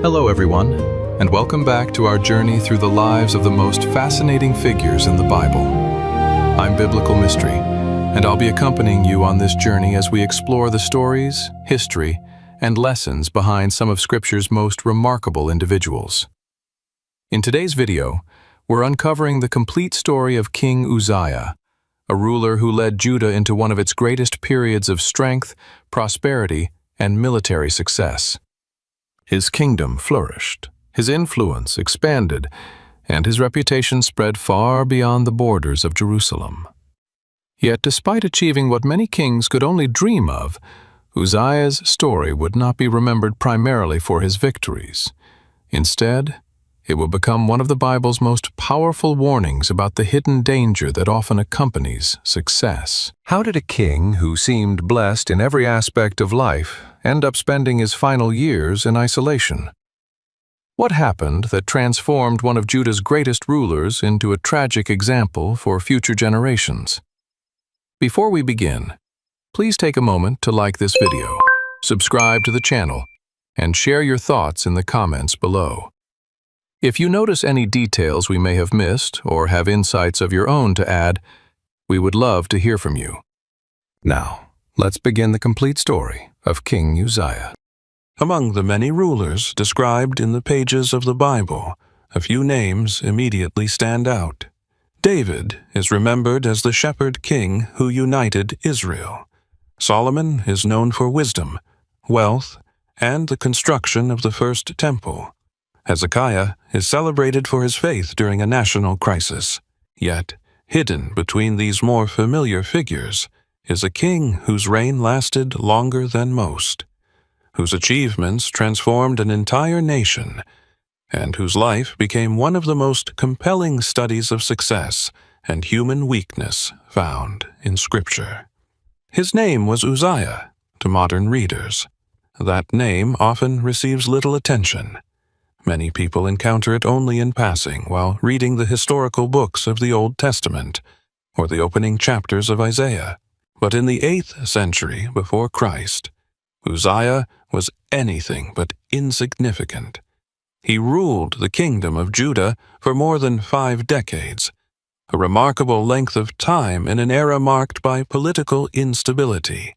Hello everyone, and welcome back to our journey through the lives of the most fascinating figures in the Bible. I'm Biblical Mystery, and I'll be accompanying you on this journey as we explore the stories, history, and lessons behind some of Scripture's most remarkable individuals. In today's video, we're uncovering the complete story of King Uzziah, a ruler who led Judah into one of its greatest periods of strength, prosperity, and military success. His kingdom flourished, his influence expanded, and his reputation spread far beyond the borders of Jerusalem. Yet despite achieving what many kings could only dream of, Uzziah's story would not be remembered primarily for his victories. Instead, it will become one of the Bible's most powerful warnings about the hidden danger that often accompanies success. How did a king who seemed blessed in every aspect of life end up spending his final years in isolation? What happened that transformed one of Judah's greatest rulers into a tragic example for future generations? Before we begin, please take a moment to like this video, subscribe to the channel, and share your thoughts in the comments below. If you notice any details we may have missed or have insights of your own to add, we would love to hear from you. Now, let's begin the complete story of King Uzziah. Among the many rulers described in the pages of the Bible, a few names immediately stand out. David is remembered as the shepherd king who united Israel. Solomon is known for wisdom, wealth, and the construction of the first temple. Hezekiah is celebrated for his faith during a national crisis. Yet, hidden between these more familiar figures is a king whose reign lasted longer than most, whose achievements transformed an entire nation, and whose life became one of the most compelling studies of success and human weakness found in Scripture. His name was Uzziah to modern readers. That name often receives little attention. Many people encounter it only in passing while reading the historical books of the Old Testament or the opening chapters of Isaiah. But in the 8th century before Christ, Uzziah was anything but insignificant. He ruled the kingdom of Judah for more than 5 decades, a remarkable length of time in an era marked by political instability,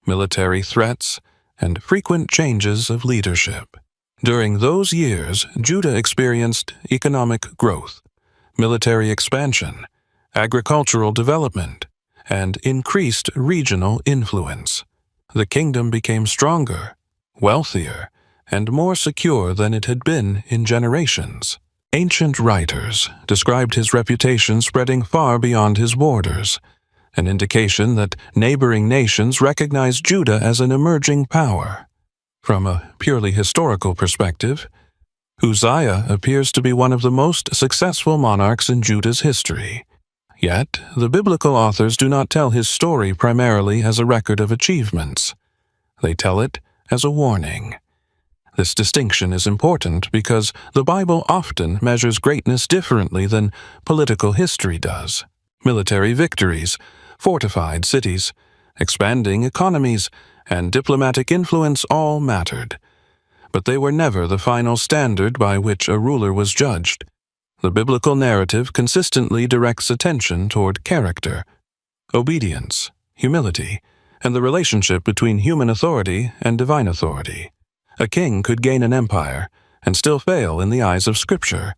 military threats, and frequent changes of leadership. During those years, Judah experienced economic growth, military expansion, agricultural development, and increased regional influence. The kingdom became stronger, wealthier, and more secure than it had been in generations. Ancient writers described his reputation spreading far beyond his borders, an indication that neighboring nations recognized Judah as an emerging power. From a purely historical perspective, Uzziah appears to be one of the most successful monarchs in Judah's history. Yet, the biblical authors do not tell his story primarily as a record of achievements. They tell it as a warning. This distinction is important because the Bible often measures greatness differently than political history does. Military victories, fortified cities, expanding economies, and diplomatic influence all mattered. But they were never the final standard by which a ruler was judged. The biblical narrative consistently directs attention toward character, obedience, humility, and the relationship between human authority and divine authority. A king could gain an empire and still fail in the eyes of Scripture.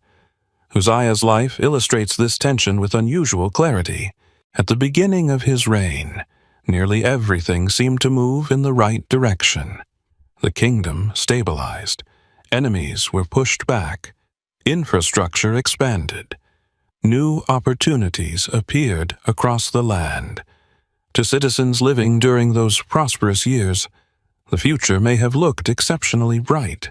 Uzziah's life illustrates this tension with unusual clarity. At the beginning of his reign, nearly everything seemed to move in the right direction. The kingdom stabilized, enemies were pushed back, infrastructure expanded, new opportunities appeared across the land. To citizens living during those prosperous years, the future may have looked exceptionally bright.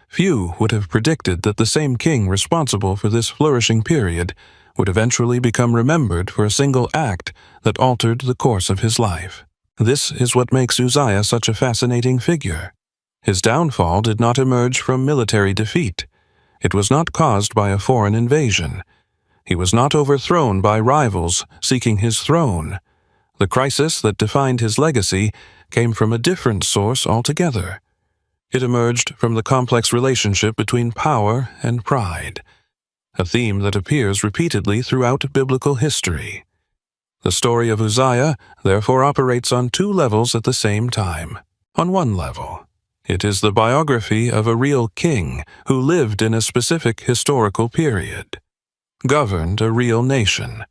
Few would have predicted that the same king responsible for this flourishing period would eventually become remembered for a single act that altered the course of his life. This is what makes Uzziah such a fascinating figure. His downfall did not emerge from military defeat. It was not caused by a foreign invasion. He was not overthrown by rivals seeking his throne. The crisis that defined his legacy came from a different source altogether. It emerged from the complex relationship between power and pride, a theme that appears repeatedly throughout biblical history. The story of Uzziah therefore operates on two levels at the same time. On one level, it is the biography of a real king who lived in a specific historical period, governed a real nation,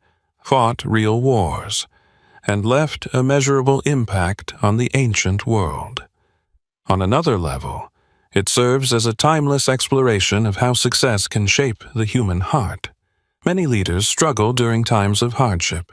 fought real wars, and left a measurable impact on the ancient world. On another level, it serves as a timeless exploration of how success can shape the human heart. Many leaders struggle during times of hardship.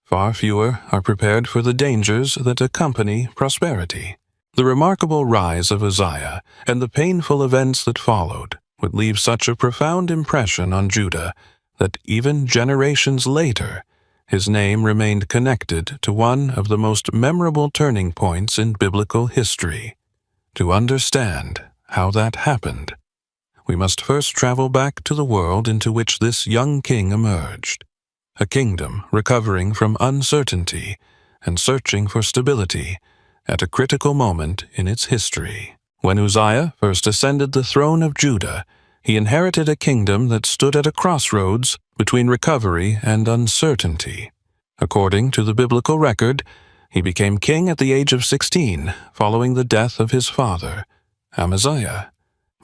Far fewer are prepared for the dangers that accompany prosperity. The remarkable rise of Uzziah and the painful events that followed would leave such a profound impression on Judah that even generations later, his name remained connected to one of the most memorable turning points in biblical history. To understand how that happened, we must first travel back to the world into which this young king emerged, a kingdom recovering from uncertainty and searching for stability at a critical moment in its history. When Uzziah first ascended the throne of Judah, he inherited a kingdom that stood at a crossroads between recovery and uncertainty. According to the biblical record, he became king at the age of 16, following the death of his father, Amaziah.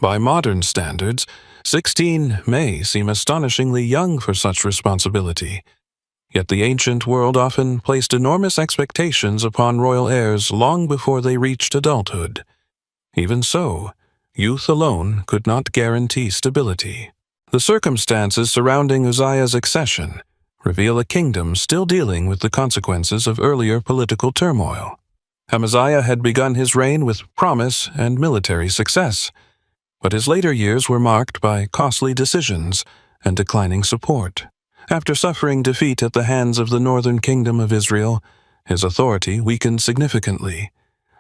By modern standards, 16 may seem astonishingly young for such responsibility, yet the ancient world often placed enormous expectations upon royal heirs long before they reached adulthood. Even so, youth alone could not guarantee stability. The circumstances surrounding Uzziah's accession reveal a kingdom still dealing with the consequences of earlier political turmoil. Amaziah had begun his reign with promise and military success, but his later years were marked by costly decisions and declining support. After suffering defeat at the hands of the northern kingdom of Israel, his authority weakened significantly.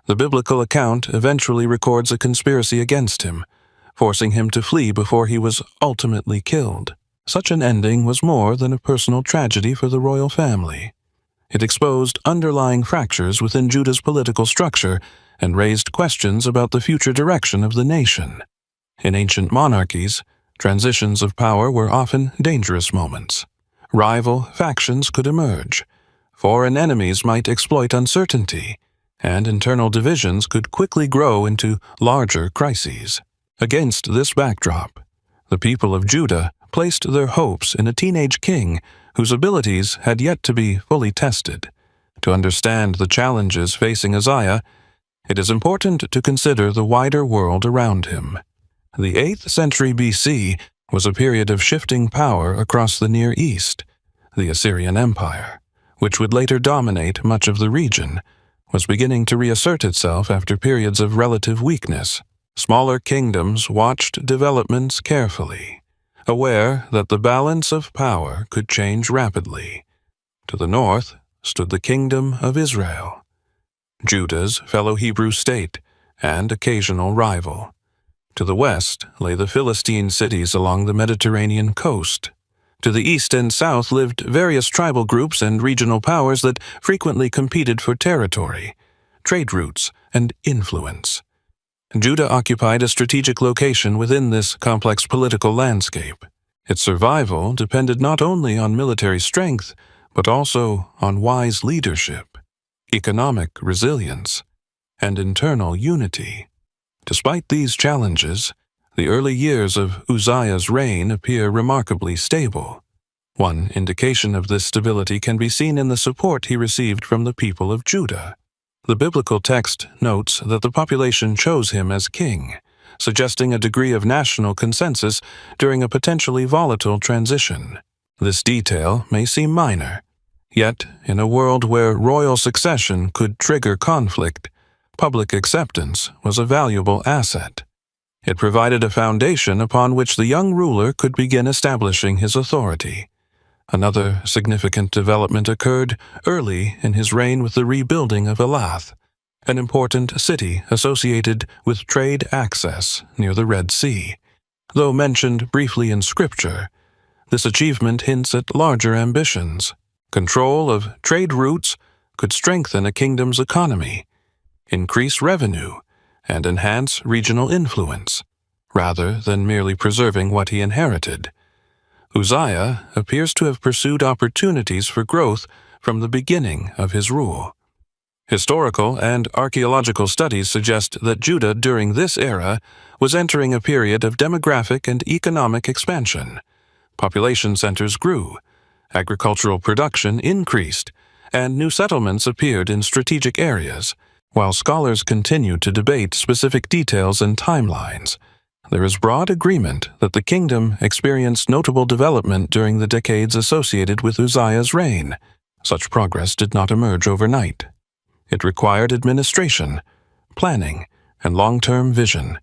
The biblical account eventually records a conspiracy against him, forcing him to flee before he was ultimately killed. Such an ending was more than a personal tragedy for the royal family. It exposed underlying fractures within Judah's political structure and raised questions about the future direction of the nation. In ancient monarchies, transitions of power were often dangerous moments. Rival factions could emerge, foreign enemies might exploit uncertainty, and internal divisions could quickly grow into larger crises. Against this backdrop, the people of Judah placed their hopes in a teenage king whose abilities had yet to be fully tested. To understand the challenges facing Uzziah, it is important to consider the wider world around him. The 8th century BC was a period of shifting power across the Near East. The Assyrian Empire, which would later dominate much of the region, was beginning to reassert itself after periods of relative weakness. Smaller kingdoms watched developments carefully, aware that the balance of power could change rapidly. To the north stood the Kingdom of Israel, Judah's fellow Hebrew state and occasional rival. To the west lay the Philistine cities along the Mediterranean coast. To the east and south lived various tribal groups and regional powers that frequently competed for territory, trade routes, and influence. Judah occupied a strategic location within this complex political landscape. Its survival depended not only on military strength, but also on wise leadership, economic resilience, and internal unity. Despite these challenges, the early years of Uzziah's reign appear remarkably stable. One indication of this stability can be seen in the support he received from the people of Judah. The biblical text notes that the population chose him as king, suggesting a degree of national consensus during a potentially volatile transition. This detail may seem minor, yet in a world where royal succession could trigger conflict, public acceptance was a valuable asset. It provided a foundation upon which the young ruler could begin establishing his authority. Another significant development occurred early in his reign with the rebuilding of Elath, an important city associated with trade access near the Red Sea. Though mentioned briefly in Scripture, this achievement hints at larger ambitions. Control of trade routes could strengthen a kingdom's economy, increase revenue, and enhance regional influence, rather than merely preserving what he inherited. Uzziah appears to have pursued opportunities for growth from the beginning of his rule. Historical and archaeological studies suggest that Judah during this era was entering a period of demographic and economic expansion. Population centers grew, agricultural production increased, and new settlements appeared in strategic areas. While scholars continue to debate specific details and timelines, there is broad agreement that the kingdom experienced notable development during the decades associated with Uzziah's reign. Such progress did not emerge overnight. It required administration, planning, and long-term vision.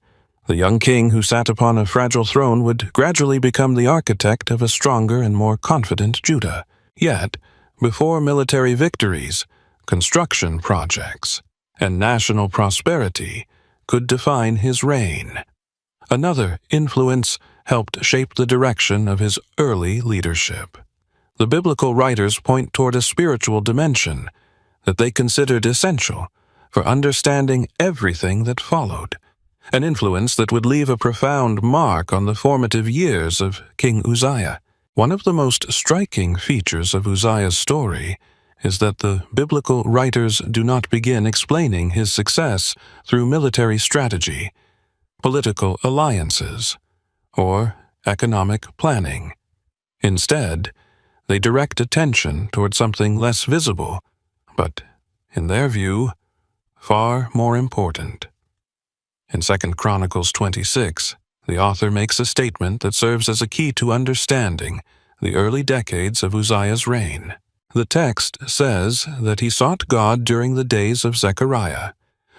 The young king who sat upon a fragile throne would gradually become the architect of a stronger and more confident Judah. Yet, before military victories, construction projects, and national prosperity could define his reign. Another influence helped shape the direction of his early leadership. The biblical writers point toward a spiritual dimension that they considered essential for understanding everything that followed, an influence that would leave a profound mark on the formative years of King Uzziah. One of the most striking features of Uzziah's story is that the biblical writers do not begin explaining his success through military strategy, political alliances, or economic planning. Instead, they direct attention toward something less visible, but, in their view, far more important. In 2 Chronicles 26, the author makes a statement that serves as a key to understanding the early decades of Uzziah's reign. The text says that he sought God during the days of Zechariah,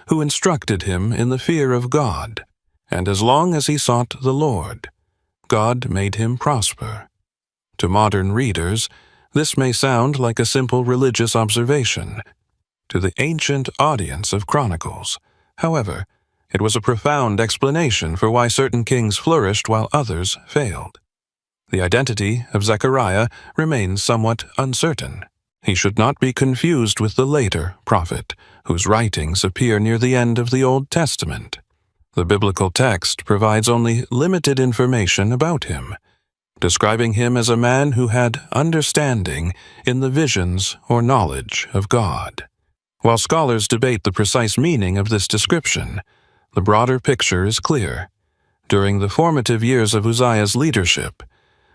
who instructed him in the fear of God, and as long as he sought the Lord, God made him prosper. To modern readers, this may sound like a simple religious observation. To the ancient audience of Chronicles, however, it was a profound explanation for why certain kings flourished while others failed. The identity of Zechariah remains somewhat uncertain. He should not be confused with the later prophet, whose writings appear near the end of the Old Testament. The biblical text provides only limited information about him, describing him as a man who had understanding in the visions or knowledge of God. While scholars debate the precise meaning of this description, the broader picture is clear. During the formative years of Uzziah's leadership,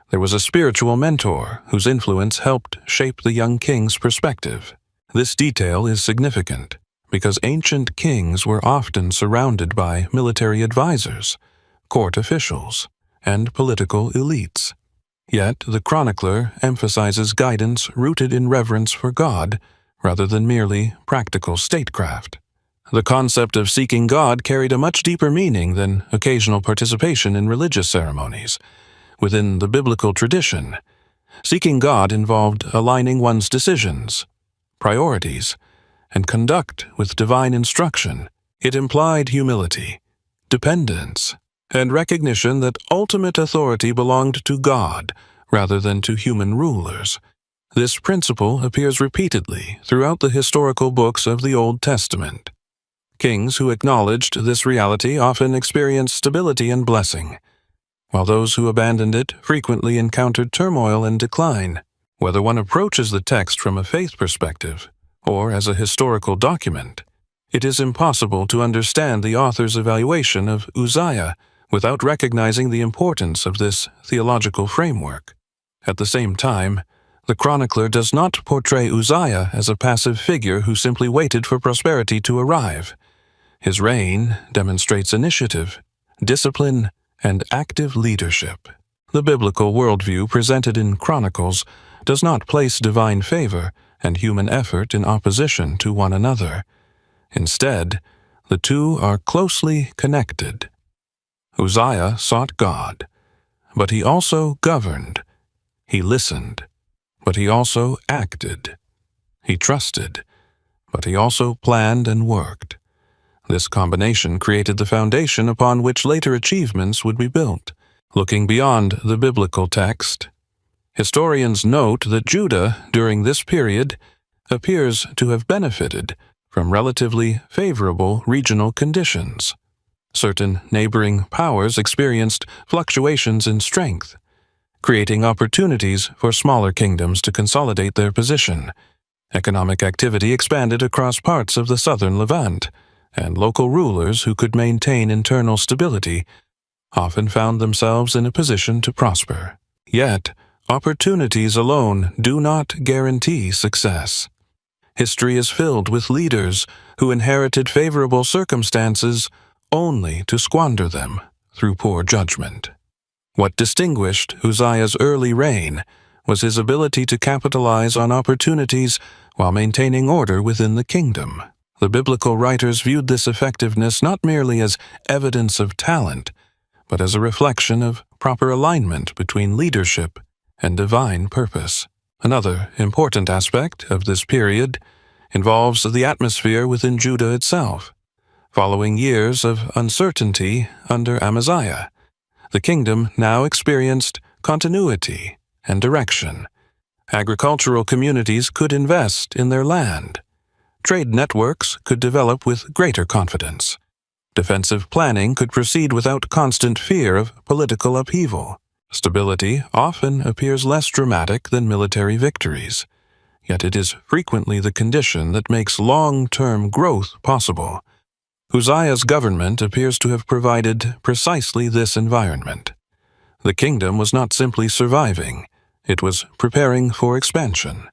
there was a spiritual mentor whose influence helped shape the young king's perspective. This detail is significant because ancient kings were often surrounded by military advisors, court officials, and political elites. Yet the chronicler emphasizes guidance rooted in reverence for God rather than merely practical statecraft. The concept of seeking God carried a much deeper meaning than occasional participation in religious ceremonies. Within the biblical tradition, seeking God involved aligning one's decisions, priorities, and conduct with divine instruction. It implied humility, dependence, and recognition that ultimate authority belonged to God rather than to human rulers. This principle appears repeatedly throughout the historical books of the Old Testament. Kings who acknowledged this reality often experienced stability and blessing, while those who abandoned it frequently encountered turmoil and decline. Whether one approaches the text from a faith perspective or as a historical document, it is impossible to understand the author's evaluation of Uzziah without recognizing the importance of this theological framework. At the same time, the chronicler does not portray Uzziah as a passive figure who simply waited for prosperity to arrive. His reign demonstrates initiative, discipline, and active leadership. The biblical worldview presented in Chronicles does not place divine favor and human effort in opposition to one another. Instead, the two are closely connected. Uzziah sought God, but he also governed. He listened, but he also acted. He trusted, but he also planned and worked. This combination created the foundation upon which later achievements would be built. Looking beyond the biblical text, historians note that Judah, during this period, appears to have benefited from relatively favorable regional conditions. Certain neighboring powers experienced fluctuations in strength, creating opportunities for smaller kingdoms to consolidate their position. Economic activity expanded across parts of the southern Levant, and local rulers who could maintain internal stability often found themselves in a position to prosper. Yet, opportunities alone do not guarantee success. History is filled with leaders who inherited favorable circumstances only to squander them through poor judgment. What distinguished Uzziah's early reign was his ability to capitalize on opportunities while maintaining order within the kingdom. The biblical writers viewed this effectiveness not merely as evidence of talent, but as a reflection of proper alignment between leadership and divine purpose. Another important aspect of this period involves the atmosphere within Judah itself. Following years of uncertainty under Amaziah, the kingdom now experienced continuity and direction. Agricultural communities could invest in their land. Trade networks could develop with greater confidence. Defensive planning could proceed without constant fear of political upheaval. Stability often appears less dramatic than military victories, yet it is frequently the condition that makes long-term growth possible. Uzziah's government appears to have provided precisely this environment. The kingdom was not simply surviving, it was preparing for expansion.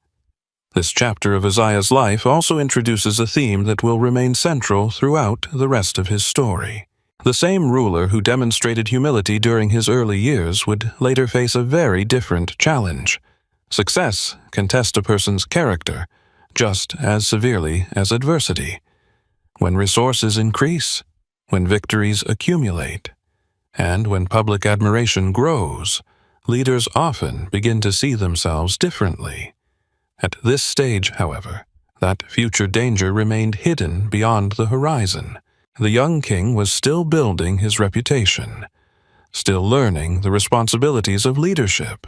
This chapter of Uzziah's life also introduces a theme that will remain central throughout the rest of his story. The same ruler who demonstrated humility during his early years would later face a very different challenge. Success can test a person's character just as severely as adversity. When resources increase, when victories accumulate, and when public admiration grows, leaders often begin to see themselves differently. At this stage, however, that future danger remained hidden beyond the horizon. The young king was still building his reputation, still learning the responsibilities of leadership,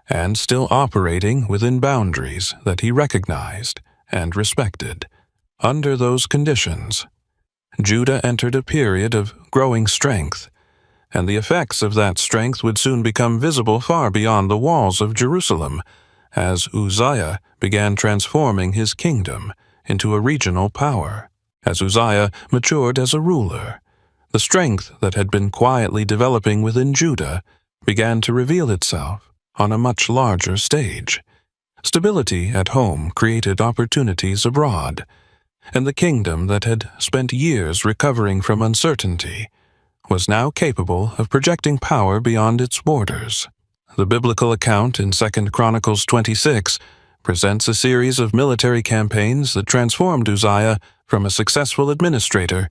and still operating within boundaries that he recognized and respected. Under those conditions, Judah entered a period of growing strength, and the effects of that strength would soon become visible far beyond the walls of Jerusalem, as Uzziah began transforming his kingdom into a regional power. As Uzziah matured as a ruler, the strength that had been quietly developing within Judah began to reveal itself on a much larger stage. Stability at home created opportunities abroad, and the kingdom that had spent years recovering from uncertainty was now capable of projecting power beyond its borders. The biblical account in 2 Chronicles 26 presents a series of military campaigns that transformed Uzziah from a successful administrator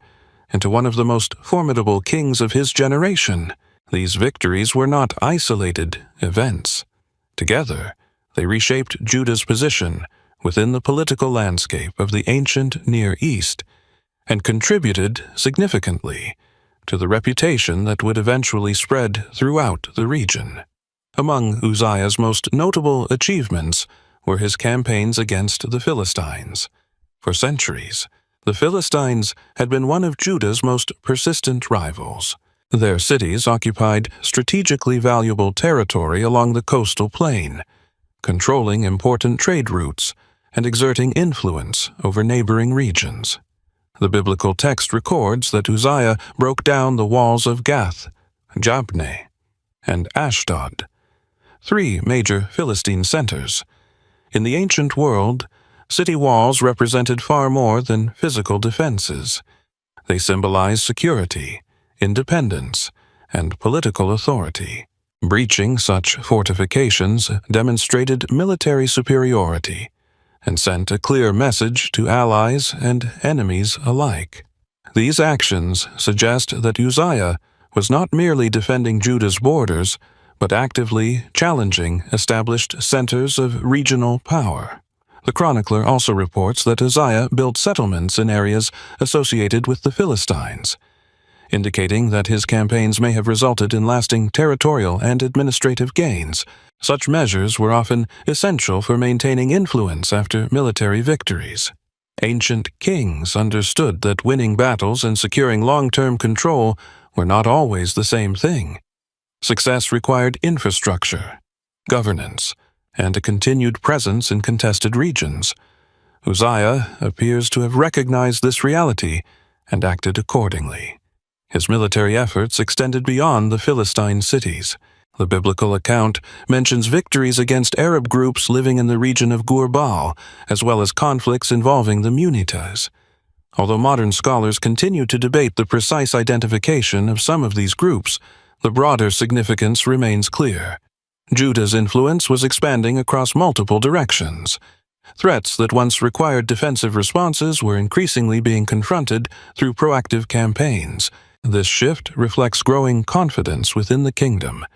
into one of the most formidable kings of his generation. These victories were not isolated events. Together, they reshaped Judah's position within the political landscape of the ancient Near East and contributed significantly to the reputation that would eventually spread throughout the region. Among Uzziah's most notable achievements were his campaigns against the Philistines. For centuries, the Philistines had been one of Judah's most persistent rivals. Their cities occupied strategically valuable territory along the coastal plain, controlling important trade routes and exerting influence over neighboring regions. The biblical text records that Uzziah broke down the walls of Gath, Jabneh, and Ashdod, three major Philistine centers. In the ancient world, city walls represented far more than physical defenses. They symbolized security, independence, and political authority. Breaching such fortifications demonstrated military superiority and sent a clear message to allies and enemies alike. These actions suggest that Uzziah was not merely defending Judah's borders, but actively challenging established centers of regional power. The chronicler also reports that Uzziah built settlements in areas associated with the Philistines, indicating that his campaigns may have resulted in lasting territorial and administrative gains. Such measures were often essential for maintaining influence after military victories. Ancient kings understood that winning battles and securing long-term control were not always the same thing. Success required infrastructure, governance, and a continued presence in contested regions. Uzziah appears to have recognized this reality and acted accordingly. His military efforts extended beyond the Philistine cities. The biblical account mentions victories against Arab groups living in the region of Gurbal, as well as conflicts involving the Munitas. Although modern scholars continue to debate the precise identification of some of these groups, the broader significance remains clear. Judah's influence was expanding across multiple directions. Threats that once required defensive responses were increasingly being confronted through proactive campaigns. This shift reflects growing confidence within the kingdom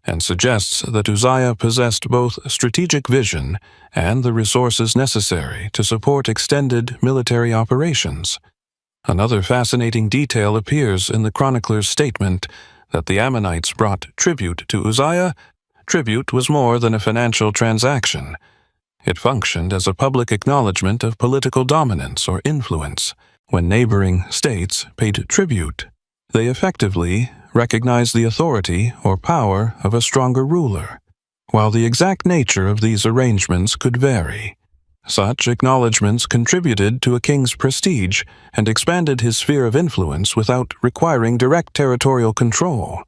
and suggests that Uzziah possessed both strategic vision and the resources necessary to support extended military operations. Another fascinating detail appears in the chronicler's statement that the Ammonites brought tribute to Uzziah. Tribute was more than a financial transaction. It functioned as a public acknowledgement of political dominance or influence. When neighboring states paid tribute, they effectively recognized the authority or power of a stronger ruler. While the exact nature of these arrangements could vary, such acknowledgments contributed to a king's prestige and expanded his sphere of influence without requiring direct territorial control.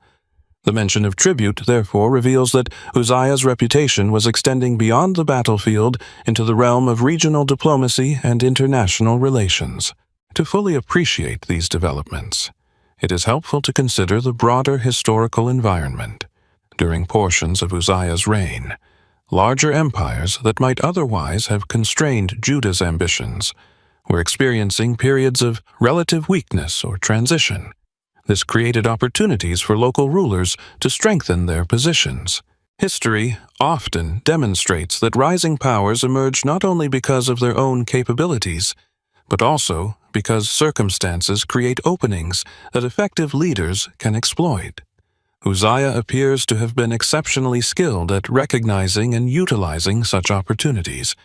The mention of tribute, therefore, reveals that Uzziah's reputation was extending beyond the battlefield into the realm of regional diplomacy and international relations. To fully appreciate these developments, it is helpful to consider the broader historical environment. During portions of Uzziah's reign, larger empires that might otherwise have constrained Judah's ambitions were experiencing periods of relative weakness or transition. This created opportunities for local rulers to strengthen their positions. History often demonstrates that rising powers emerge not only because of their own capabilities, but also because circumstances create openings that effective leaders can exploit. Uzziah appears to have been exceptionally skilled at recognizing and utilizing such opportunities.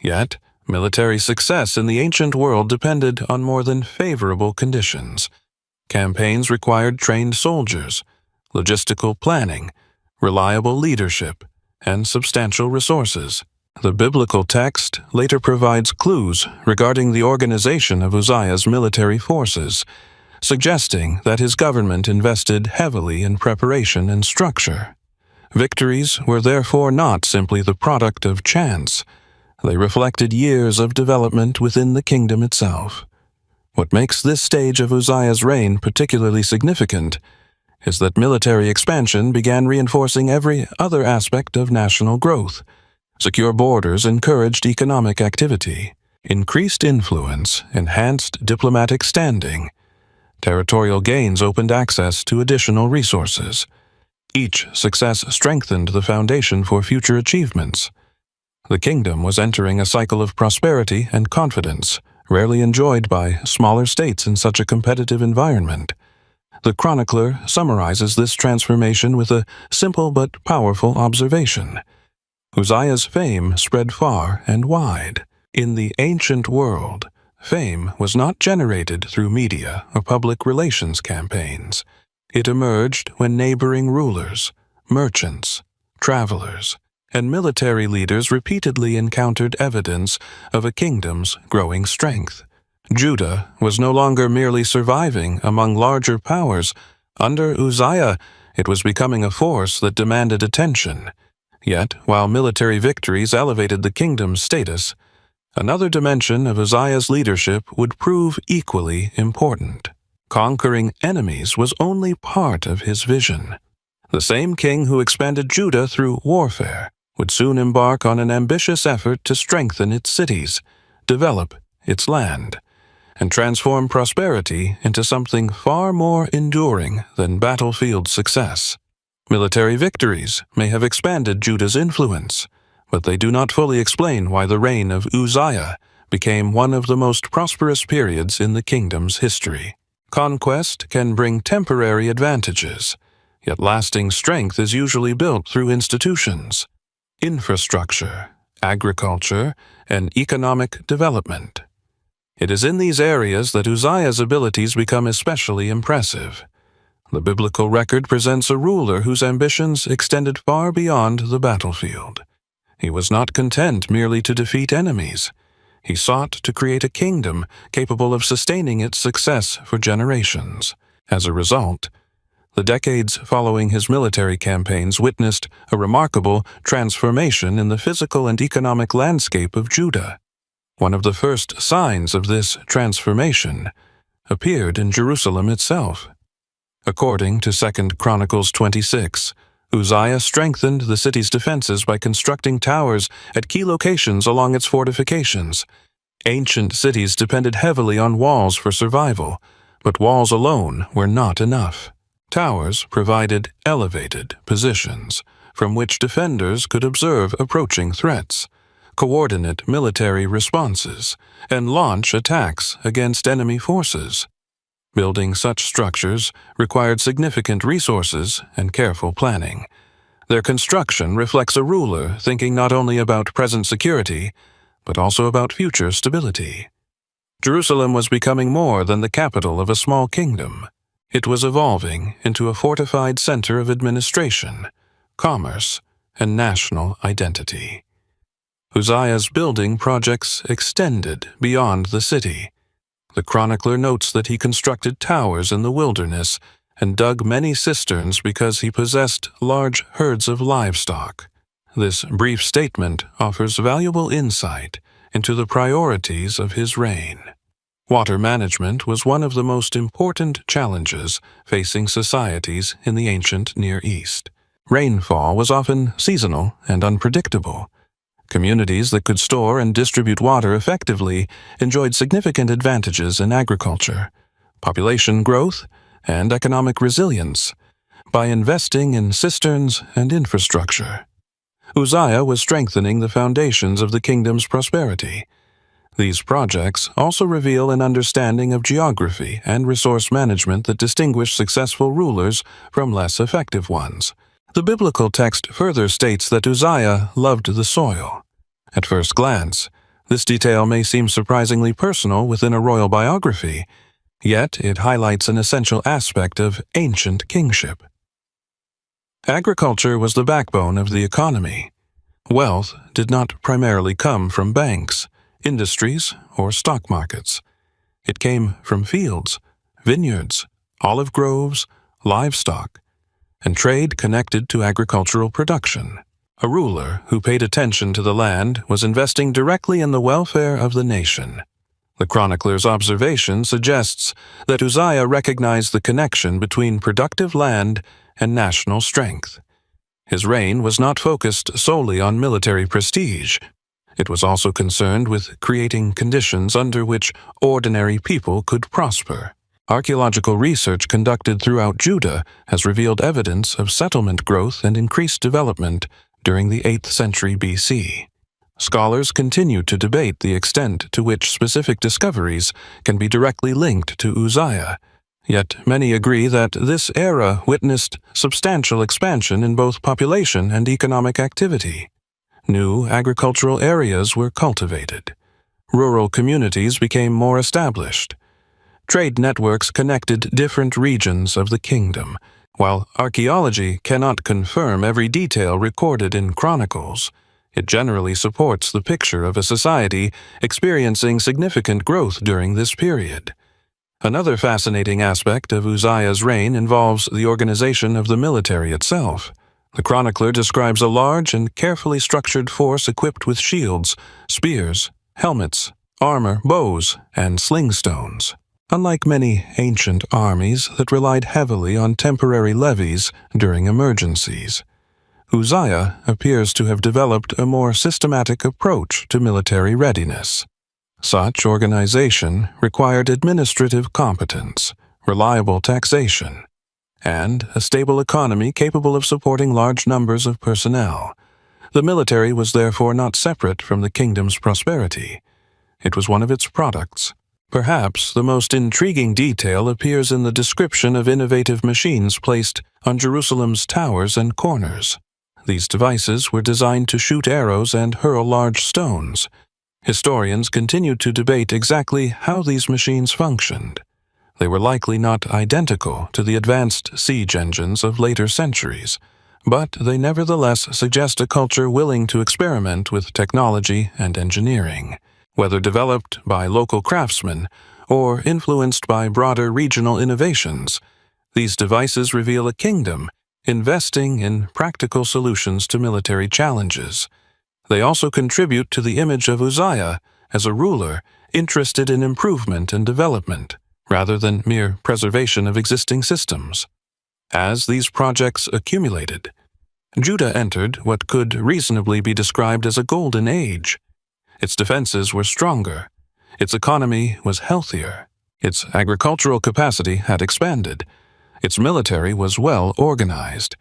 Yet, military success in the ancient world depended on more than favorable conditions. Campaigns required trained soldiers, logistical planning, reliable leadership, and substantial resources. The biblical text later provides clues regarding the organization of Uzziah's military forces, suggesting that his government invested heavily in preparation and structure. Victories were therefore not simply the product of chance. They reflected years of development within the kingdom itself. What makes this stage of Uzziah's reign particularly significant is that military expansion began reinforcing every other aspect of national growth. Secure borders encouraged economic activity. Increased influence enhanced diplomatic standing. Territorial gains opened access to additional resources. Each success strengthened the foundation for future achievements. The kingdom was entering a cycle of prosperity and confidence, rarely enjoyed by smaller states in such a competitive environment. The chronicler summarizes this transformation with a simple but powerful observation. Uzziah's fame spread far and wide. In the ancient world, fame was not generated through media or public relations campaigns. It emerged when neighboring rulers, merchants, travelers, and military leaders repeatedly encountered evidence of a kingdom's growing strength. Judah was no longer merely surviving among larger powers. Under Uzziah, it was becoming a force that demanded attention. Yet, while military victories elevated the kingdom's status, another dimension of Uzziah's leadership would prove equally important. Conquering enemies was only part of his vision. The same king who expanded Judah through warfare would soon embark on an ambitious effort to strengthen its cities, develop its land, and transform prosperity into something far more enduring than battlefield success. Military victories may have expanded Judah's influence, but they do not fully explain why the reign of Uzziah became one of the most prosperous periods in the kingdom's history. Conquest can bring temporary advantages, yet lasting strength is usually built through institutions, infrastructure, agriculture, and economic development. It is in these areas that Uzziah's abilities become especially impressive. The biblical record presents a ruler whose ambitions extended far beyond the battlefield. He was not content merely to defeat enemies. He sought to create a kingdom capable of sustaining its success for generations. As a result, the decades following his military campaigns witnessed a remarkable transformation in the physical and economic landscape of Judah. One of the first signs of this transformation appeared in Jerusalem itself. According to 2 Chronicles 26, Uzziah strengthened the city's defenses by constructing towers at key locations along its fortifications. Ancient cities depended heavily on walls for survival, but walls alone were not enough. Towers provided elevated positions from which defenders could observe approaching threats, coordinate military responses, and launch attacks against enemy forces. Building such structures required significant resources and careful planning. Their construction reflects a ruler thinking not only about present security, but also about future stability. Jerusalem was becoming more than the capital of a small kingdom. It was evolving into a fortified center of administration, commerce, and national identity. Uzziah's building projects extended beyond the city. The chronicler notes that he constructed towers in the wilderness and dug many cisterns because he possessed large herds of livestock. This brief statement offers valuable insight into the priorities of his reign. Water management was one of the most important challenges facing societies in the ancient Near East. Rainfall was often seasonal and unpredictable. Communities that could store and distribute water effectively enjoyed significant advantages in agriculture, population growth, and economic resilience by investing in cisterns and infrastructure. Uzziah was strengthening the foundations of the kingdom's prosperity. These projects also reveal an understanding of geography and resource management that distinguish successful rulers from less effective ones. The biblical text further states that Uzziah loved the soil. At first glance, this detail may seem surprisingly personal within a royal biography, yet it highlights an essential aspect of ancient kingship. Agriculture was the backbone of the economy. Wealth did not primarily come from banks, industries, or stock markets. It came from fields, vineyards, olive groves, livestock, and trade connected to agricultural production. A ruler who paid attention to the land was investing directly in the welfare of the nation. The chronicler's observation suggests that Uzziah recognized the connection between productive land and national strength. His reign was not focused solely on military prestige. It was also concerned with creating conditions under which ordinary people could prosper. Archaeological research conducted throughout Judah has revealed evidence of settlement growth and increased development during the 8th century BC. Scholars continue to debate the extent to which specific discoveries can be directly linked to Uzziah, yet many agree that this era witnessed substantial expansion in both population and economic activity. New agricultural areas were cultivated. Rural communities became more established. Trade networks connected different regions of the kingdom. While archaeology cannot confirm every detail recorded in chronicles, it generally supports the picture of a society experiencing significant growth during this period. Another fascinating aspect of Uzziah's reign involves the organization of the military itself. The chronicler describes a large and carefully structured force equipped with shields, spears, helmets, armor, bows, and slingstones. Unlike many ancient armies that relied heavily on temporary levies during emergencies, Uzziah appears to have developed a more systematic approach to military readiness. Such organization required administrative competence, reliable taxation, and a stable economy capable of supporting large numbers of personnel. The military was therefore not separate from the kingdom's prosperity. It was one of its products. Perhaps the most intriguing detail appears in the description of innovative machines placed on Jerusalem's towers and corners. These devices were designed to shoot arrows and hurl large stones. Historians continue to debate exactly how these machines functioned. They were likely not identical to the advanced siege engines of later centuries, but they nevertheless suggest a culture willing to experiment with technology and engineering, whether developed by local craftsmen or influenced by broader regional innovations. These devices reveal a kingdom investing in practical solutions to military challenges. They also contribute to the image of Uzziah as a ruler interested in improvement and development, rather than mere preservation of existing systems. As these projects accumulated, Judah entered what could reasonably be described as a golden age. Its defenses were stronger, its economy was healthier, its agricultural capacity had expanded, its military was well organized,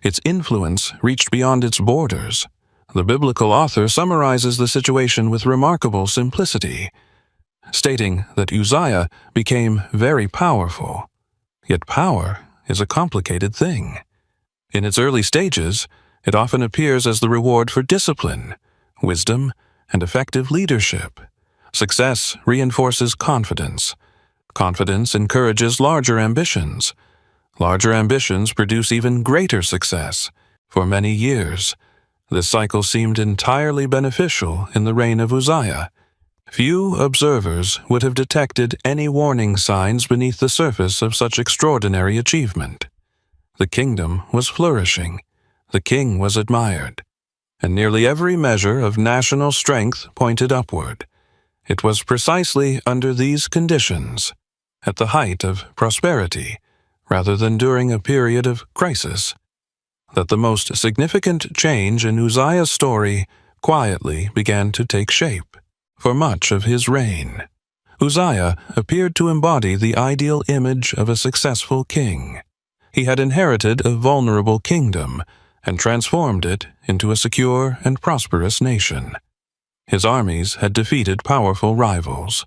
its influence reached beyond its borders. The biblical author summarizes the situation with remarkable simplicity, stating that Uzziah became very powerful. Yet power is a complicated thing. In its early stages, it often appears as the reward for discipline, wisdom, and effective leadership. Success reinforces confidence. Confidence encourages larger ambitions. Larger ambitions produce even greater success. For many years, this cycle seemed entirely beneficial in the reign of Uzziah. Few observers would have detected any warning signs beneath the surface of such extraordinary achievement. The kingdom was flourishing, the king was admired, and nearly every measure of national strength pointed upward. It was precisely under these conditions, at the height of prosperity, rather than during a period of crisis, that the most significant change in Uzziah's story quietly began to take shape. For much of his reign, Uzziah appeared to embody the ideal image of a successful king. He had inherited a vulnerable kingdom and transformed it into a secure and prosperous nation. His armies had defeated powerful rivals.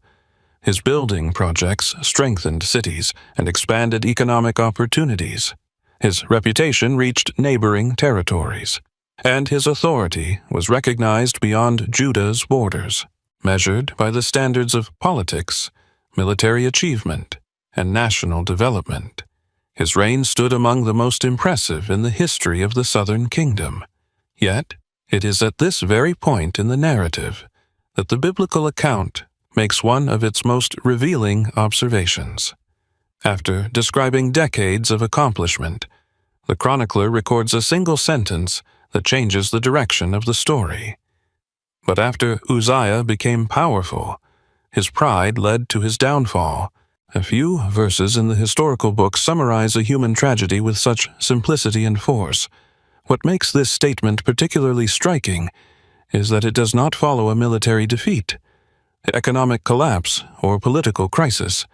His building projects strengthened cities and expanded economic opportunities. His reputation reached neighboring territories, and his authority was recognized beyond Judah's borders, measured by the standards of politics, military achievement, and national development. His reign stood among the most impressive in the history of the southern kingdom. Yet, it is at this very point in the narrative that the biblical account makes one of its most revealing observations. After describing decades of accomplishment, the chronicler records a single sentence that changes the direction of the story. But after Uzziah became powerful, his pride led to his downfall. A few verses in the historical books summarize a human tragedy with such simplicity and force. What makes this statement particularly striking is that it does not follow a military defeat, economic collapse, or political crisis.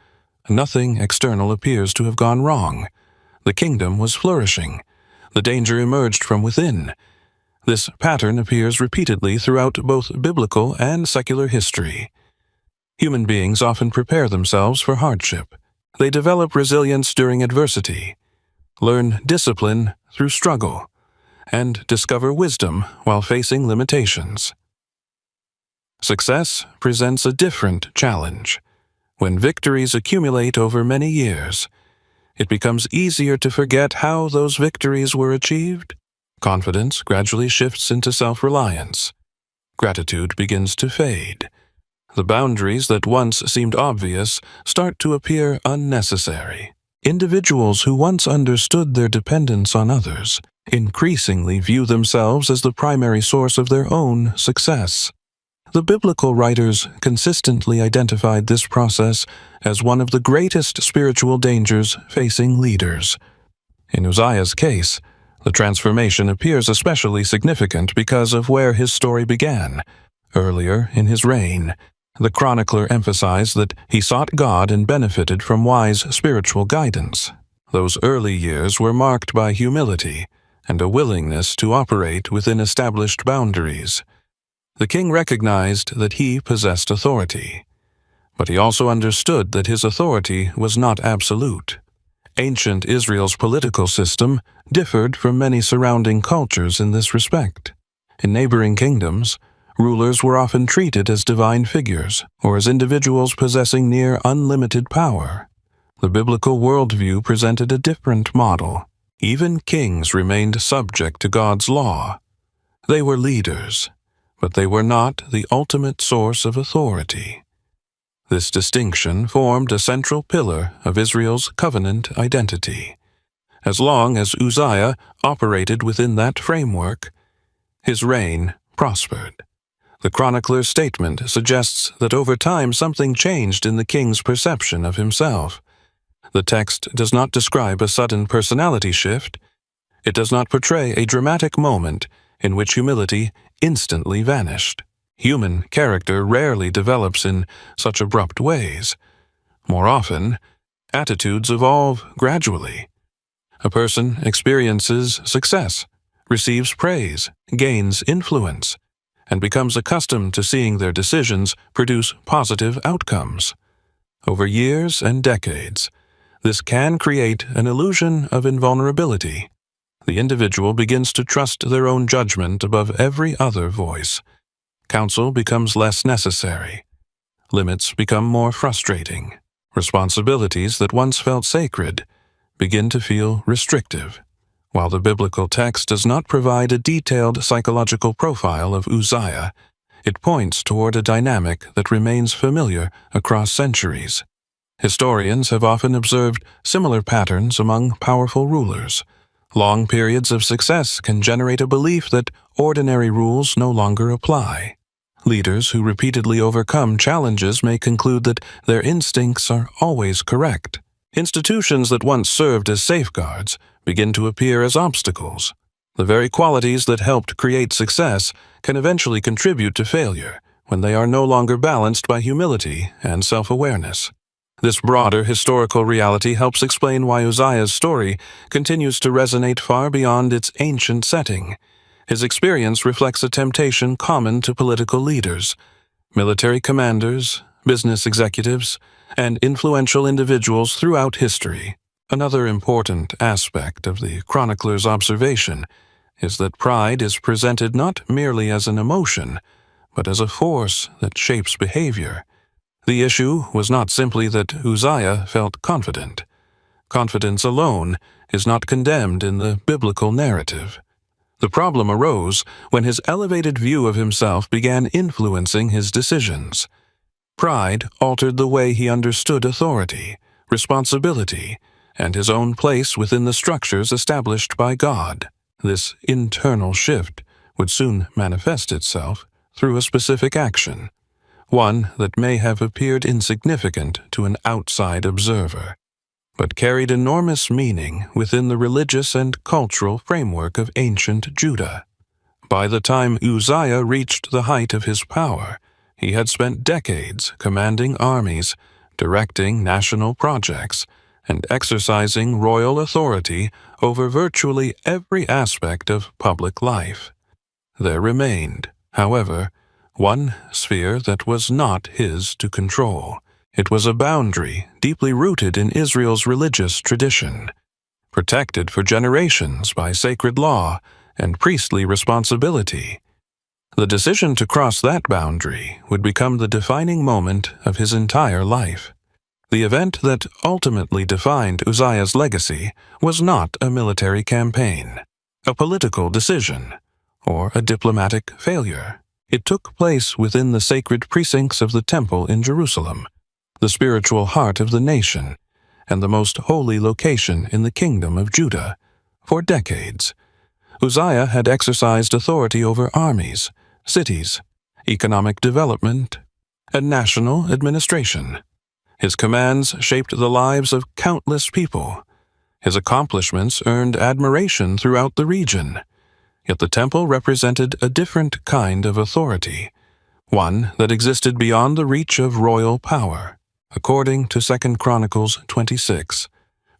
Nothing external appears to have gone wrong. The kingdom was flourishing. The danger emerged from within. This pattern appears repeatedly throughout both biblical and secular history. Human beings often prepare themselves for hardship. They develop resilience during adversity, learn discipline through struggle, and discover wisdom while facing limitations. Success presents a different challenge. When victories accumulate over many years, it becomes easier to forget how those victories were achieved. Confidence gradually shifts into self-reliance. Gratitude begins to fade. The boundaries that once seemed obvious start to appear unnecessary. Individuals who once understood their dependence on others increasingly view themselves as the primary source of their own success. The biblical writers consistently identified this process as one of the greatest spiritual dangers facing leaders. In Uzziah's case, the transformation appears especially significant because of where his story began. Earlier in his reign, the chronicler emphasized that he sought God and benefited from wise spiritual guidance. Those early years were marked by humility and a willingness to operate within established boundaries. The king recognized that he possessed authority, but he also understood that his authority was not absolute. Ancient Israel's political system differed from many surrounding cultures in this respect. In neighboring kingdoms, Rulers were often treated as divine figures or as individuals possessing near unlimited power. The biblical worldview presented a different model. Even kings remained subject to God's law. They were leaders, but they were not the ultimate source of authority. This distinction formed a central pillar of Israel's covenant identity. As long as Uzziah operated within that framework, his reign prospered. The chronicler's statement suggests that over time something changed in the king's perception of himself. The text does not describe a sudden personality shift. It does not portray a dramatic moment in which humility instantly vanished. Human character rarely develops in such abrupt ways. More often, attitudes evolve gradually. A person experiences success, receives praise, gains influence, and becomes accustomed to seeing their decisions produce positive outcomes. Over years and decades, this can create an illusion of invulnerability. The individual begins to trust their own judgment above every other voice. Counsel becomes less necessary. Limits become more frustrating. Responsibilities that once felt sacred begin to feel restrictive. While the biblical text does not provide a detailed psychological profile of Uzziah, it points toward a dynamic that remains familiar across centuries. Historians have often observed similar patterns among powerful rulers. Long periods of success can generate a belief that ordinary rules no longer apply. Leaders who repeatedly overcome challenges may conclude that their instincts are always correct. Institutions that once served as safeguards begin to appear as obstacles. The very qualities that helped create success can eventually contribute to failure when they are no longer balanced by humility and self-awareness. This broader historical reality helps explain why Uzziah's story continues to resonate far beyond its ancient setting. His experience reflects a temptation common to political leaders, military commanders, business executives, and influential individuals throughout history. Another important aspect of the chronicler's observation is that pride is presented not merely as an emotion, but as a force that shapes behavior. The issue was not simply that Uzziah felt confident. Confidence alone is not condemned in the biblical narrative. The problem arose when his elevated view of himself began influencing his decisions. Pride altered the way he understood authority, responsibility, and his own place within the structures established by God. This internal shift would soon manifest itself through a specific action, one that may have appeared insignificant to an outside observer, but carried enormous meaning within the religious and cultural framework of ancient Judah. By the time Uzziah reached the height of his power, he had spent decades commanding armies, directing national projects, and exercising royal authority over virtually every aspect of public life. There remained, however, one sphere that was not his to control. It was a boundary deeply rooted in Israel's religious tradition, protected for generations by sacred law and priestly responsibility. The decision to cross that boundary would become the defining moment of his entire life. The event that ultimately defined Uzziah's legacy was not a military campaign, a political decision, or a diplomatic failure. It took place within the sacred precincts of the temple in Jerusalem, the spiritual heart of the nation, and the most holy location in the kingdom of Judah. For decades, Uzziah had exercised authority over armies, cities, economic development, and national administration. His commands shaped the lives of countless people. His accomplishments earned admiration throughout the region. Yet the temple represented a different kind of authority, one that existed beyond the reach of royal power. According to 2 Chronicles 26,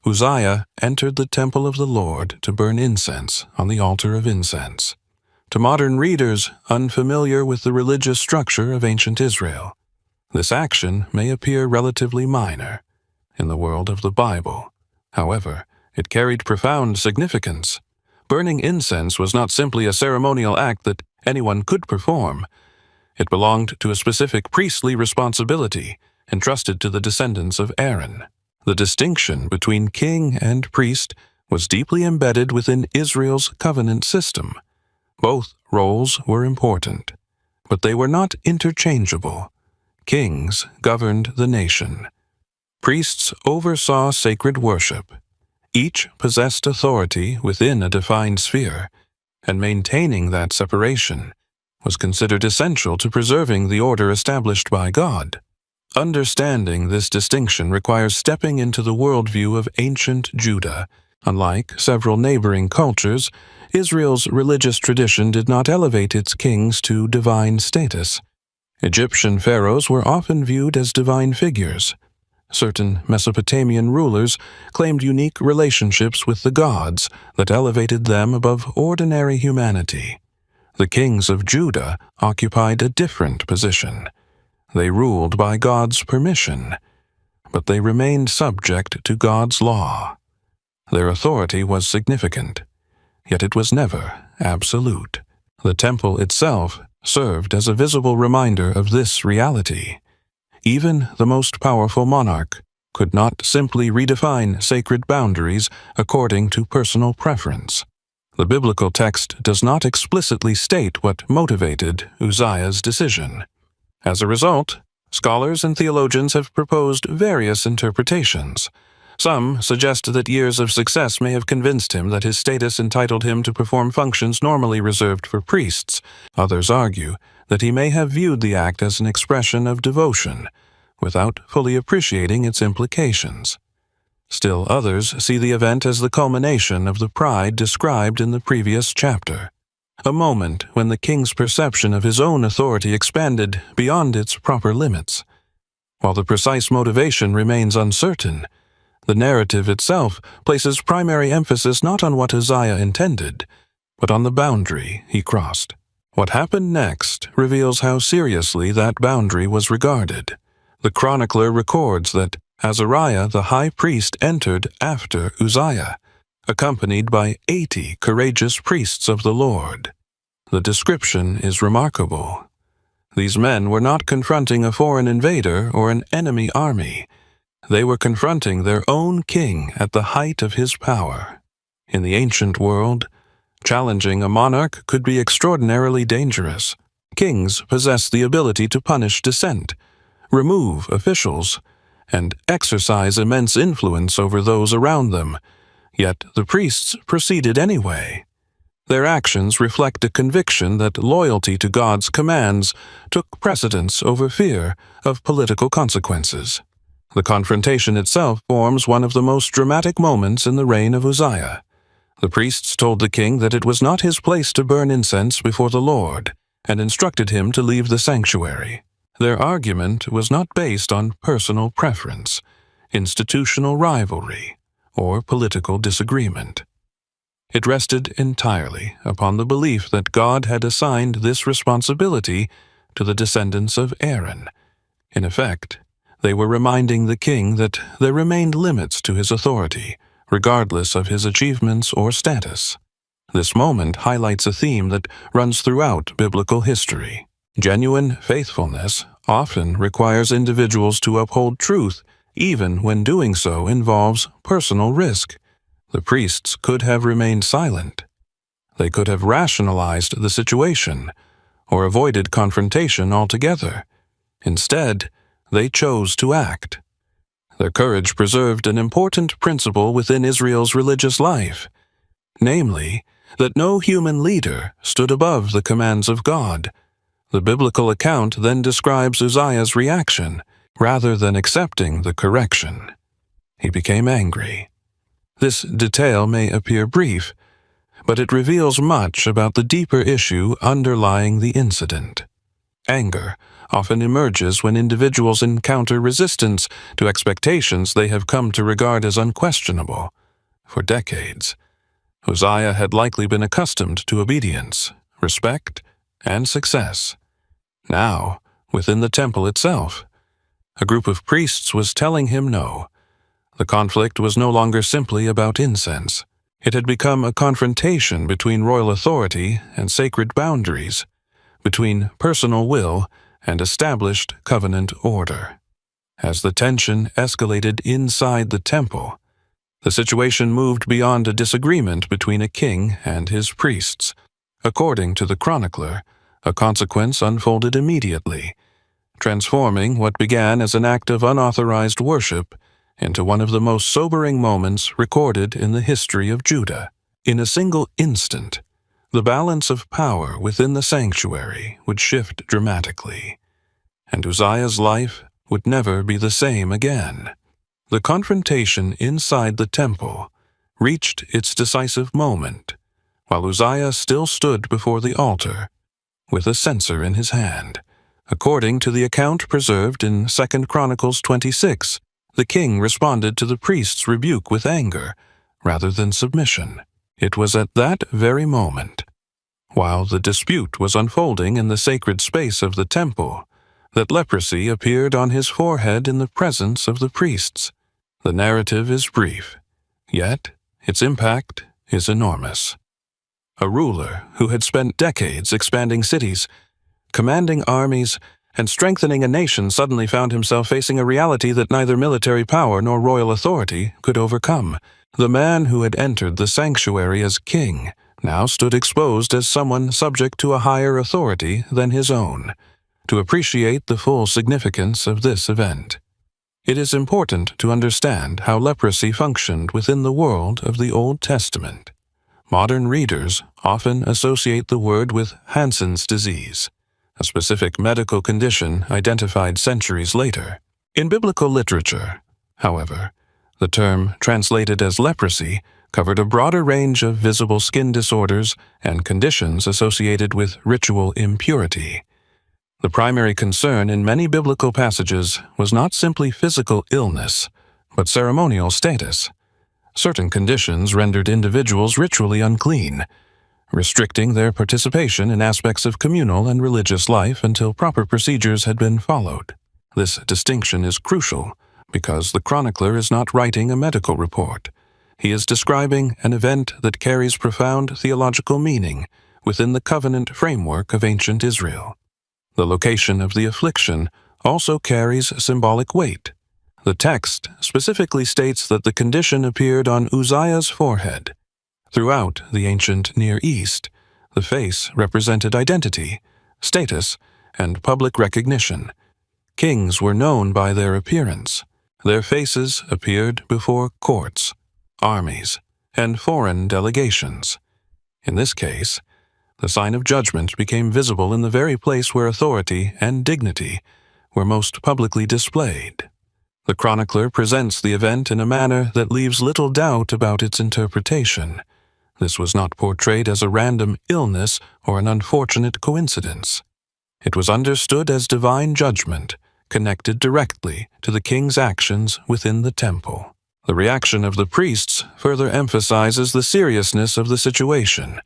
Uzziah entered the temple of the Lord to burn incense on the altar of incense. To modern readers unfamiliar with the religious structure of ancient Israel, this action may appear relatively minor. In the world of the Bible, however, it carried profound significance. Burning incense was not simply a ceremonial act that anyone could perform. It belonged to a specific priestly responsibility entrusted to the descendants of Aaron. The distinction between king and priest was deeply embedded within Israel's covenant system. Both roles were important, but they were not interchangeable. Kings governed the nation. Priests oversaw sacred worship. Each possessed authority within a defined sphere, and maintaining that separation was considered essential to preserving the order established by God. Understanding this distinction requires stepping into the worldview of ancient Judah. Unlike several neighboring cultures, Israel's religious tradition did not elevate its kings to divine status. Egyptian pharaohs were often viewed as divine figures. Certain Mesopotamian rulers claimed unique relationships with the gods that elevated them above ordinary humanity. The kings of Judah occupied a different position. They ruled by God's permission, but they remained subject to God's law. Their authority was significant, yet it was never absolute. The temple itself served as a visible reminder of this reality. Even the most powerful monarch could not simply redefine sacred boundaries according to personal preference. The biblical text does not explicitly state what motivated Uzziah's decision. As a result, scholars and theologians have proposed various interpretations. Some suggest that years of success may have convinced him that his status entitled him to perform functions normally reserved for priests. Others argue that he may have viewed the act as an expression of devotion, without fully appreciating its implications. Still others see the event as the culmination of the pride described in the previous chapter, a moment when the king's perception of his own authority expanded beyond its proper limits. While the precise motivation remains uncertain, the narrative itself places primary emphasis not on what Uzziah intended, but on the boundary he crossed. What happened next reveals how seriously that boundary was regarded. The chronicler records that Azariah the high priest entered after Uzziah, accompanied by 80 courageous priests of the Lord. The description is remarkable. These men were not confronting a foreign invader or an enemy army. They were confronting their own king at the height of his power. In the ancient world, challenging a monarch could be extraordinarily dangerous. Kings possessed the ability to punish dissent, remove officials, and exercise immense influence over those around them. Yet the priests proceeded anyway. Their actions reflect a conviction that loyalty to God's commands took precedence over fear of political consequences. The confrontation itself forms one of the most dramatic moments in the reign of Uzziah. The priests told the king that it was not his place to burn incense before the Lord, and instructed him to leave the sanctuary. Their argument was not based on personal preference, institutional rivalry, or political disagreement. It rested entirely upon the belief that God had assigned this responsibility to the descendants of Aaron. In effect, they were reminding the king that there remained limits to his authority, regardless of his achievements or status. This moment highlights a theme that runs throughout biblical history. Genuine faithfulness often requires individuals to uphold truth, even when doing so involves personal risk. The priests could have remained silent. They could have rationalized the situation, or avoided confrontation altogether. Instead, they chose to act. Their courage preserved an important principle within Israel's religious life, namely, that no human leader stood above the commands of God. The biblical account then describes Uzziah's reaction, rather than accepting the correction. He became angry. This detail may appear brief, but it reveals much about the deeper issue underlying the incident. Anger often emerges when individuals encounter resistance to expectations they have come to regard as unquestionable. For decades, Uzziah had likely been accustomed to obedience, respect, and success. Now, within the temple itself, a group of priests was telling him no. The conflict was no longer simply about incense. It had become a confrontation between royal authority and sacred boundaries. between personal will and established covenant order. As the tension escalated inside the temple, the situation moved beyond a disagreement between a king and his priests. According to the chronicler, a consequence unfolded immediately, transforming what began as an act of unauthorized worship into one of the most sobering moments recorded in the history of Judah. In a single instant, the balance of power within the sanctuary would shift dramatically, and Uzziah's life would never be the same again. The confrontation inside the temple reached its decisive moment, while Uzziah still stood before the altar with a censer in his hand. According to the account preserved in 2 Chronicles 26, the king responded to the priest's rebuke with anger rather than submission. It was at that very moment, while the dispute was unfolding in the sacred space of the temple, that leprosy appeared on his forehead in the presence of the priests. The narrative is brief, yet its impact is enormous. A ruler who had spent decades expanding cities, commanding armies, and strengthening a nation suddenly found himself facing a reality that neither military power nor royal authority could overcome. The man who had entered the sanctuary as king now stood exposed as someone subject to a higher authority than his own. To appreciate the full significance of this event, it is important to understand how leprosy functioned within the world of the Old Testament. Modern readers often associate the word with Hansen's disease, a specific medical condition identified centuries later. In biblical literature, however, the term translated as leprosy covered a broader range of visible skin disorders and conditions associated with ritual impurity. The primary concern in many biblical passages was not simply physical illness, but ceremonial status. Certain conditions rendered individuals ritually unclean, restricting their participation in aspects of communal and religious life until proper procedures had been followed. This distinction is crucial because the chronicler is not writing a medical report. He is describing an event that carries profound theological meaning within the covenant framework of ancient Israel. The location of the affliction also carries symbolic weight. The text specifically states that the condition appeared on Uzziah's forehead. Throughout the ancient Near East, the face represented identity, status, and public recognition. Kings were known by their appearance. Their faces appeared before courts, armies, and foreign delegations. In this case, the sign of judgment became visible in the very place where authority and dignity were most publicly displayed. The chronicler presents the event in a manner that leaves little doubt about its interpretation. This was not portrayed as a random illness or an unfortunate coincidence. It was understood as divine judgment, connected directly to the king's actions within the temple. The reaction of the priests further emphasizes the seriousness of the situation.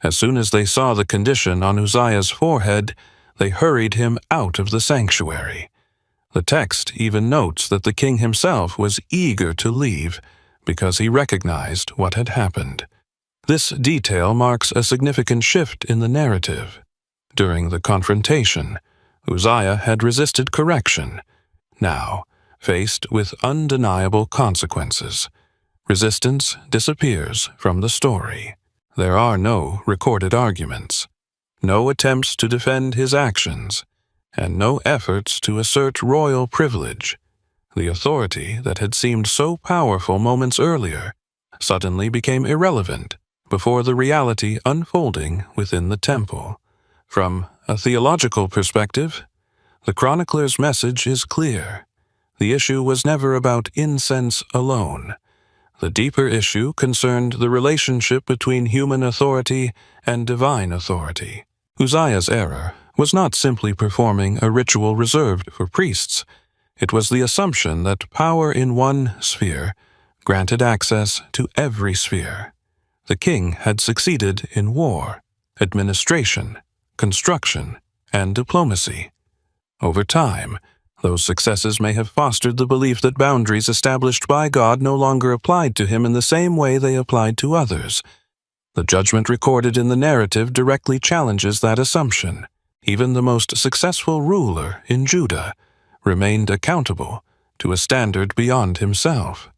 As soon as they saw the condition on Uzziah's forehead, they hurried him out of the sanctuary. The text even notes that the king himself was eager to leave because he recognized what had happened. This detail marks a significant shift in the narrative. During the confrontation, Uzziah had resisted correction. Now, faced with undeniable consequences, resistance disappears from the story. There are no recorded arguments, no attempts to defend his actions, and no efforts to assert royal privilege. The authority that had seemed so powerful moments earlier suddenly became irrelevant before the reality unfolding within the temple. From a theological perspective, the chronicler's message is clear. The issue was never about incense alone. The deeper issue concerned the relationship between human authority and divine authority. Uzziah's error was not simply performing a ritual reserved for priests. It was the assumption that power in one sphere granted access to every sphere. The king had succeeded in war, administration, construction, and diplomacy. Over time, those successes may have fostered the belief that boundaries established by God no longer applied to him in the same way they applied to others. The judgment recorded in the narrative directly challenges that assumption. Even the most successful ruler in Judah remained accountable to a standard beyond himself.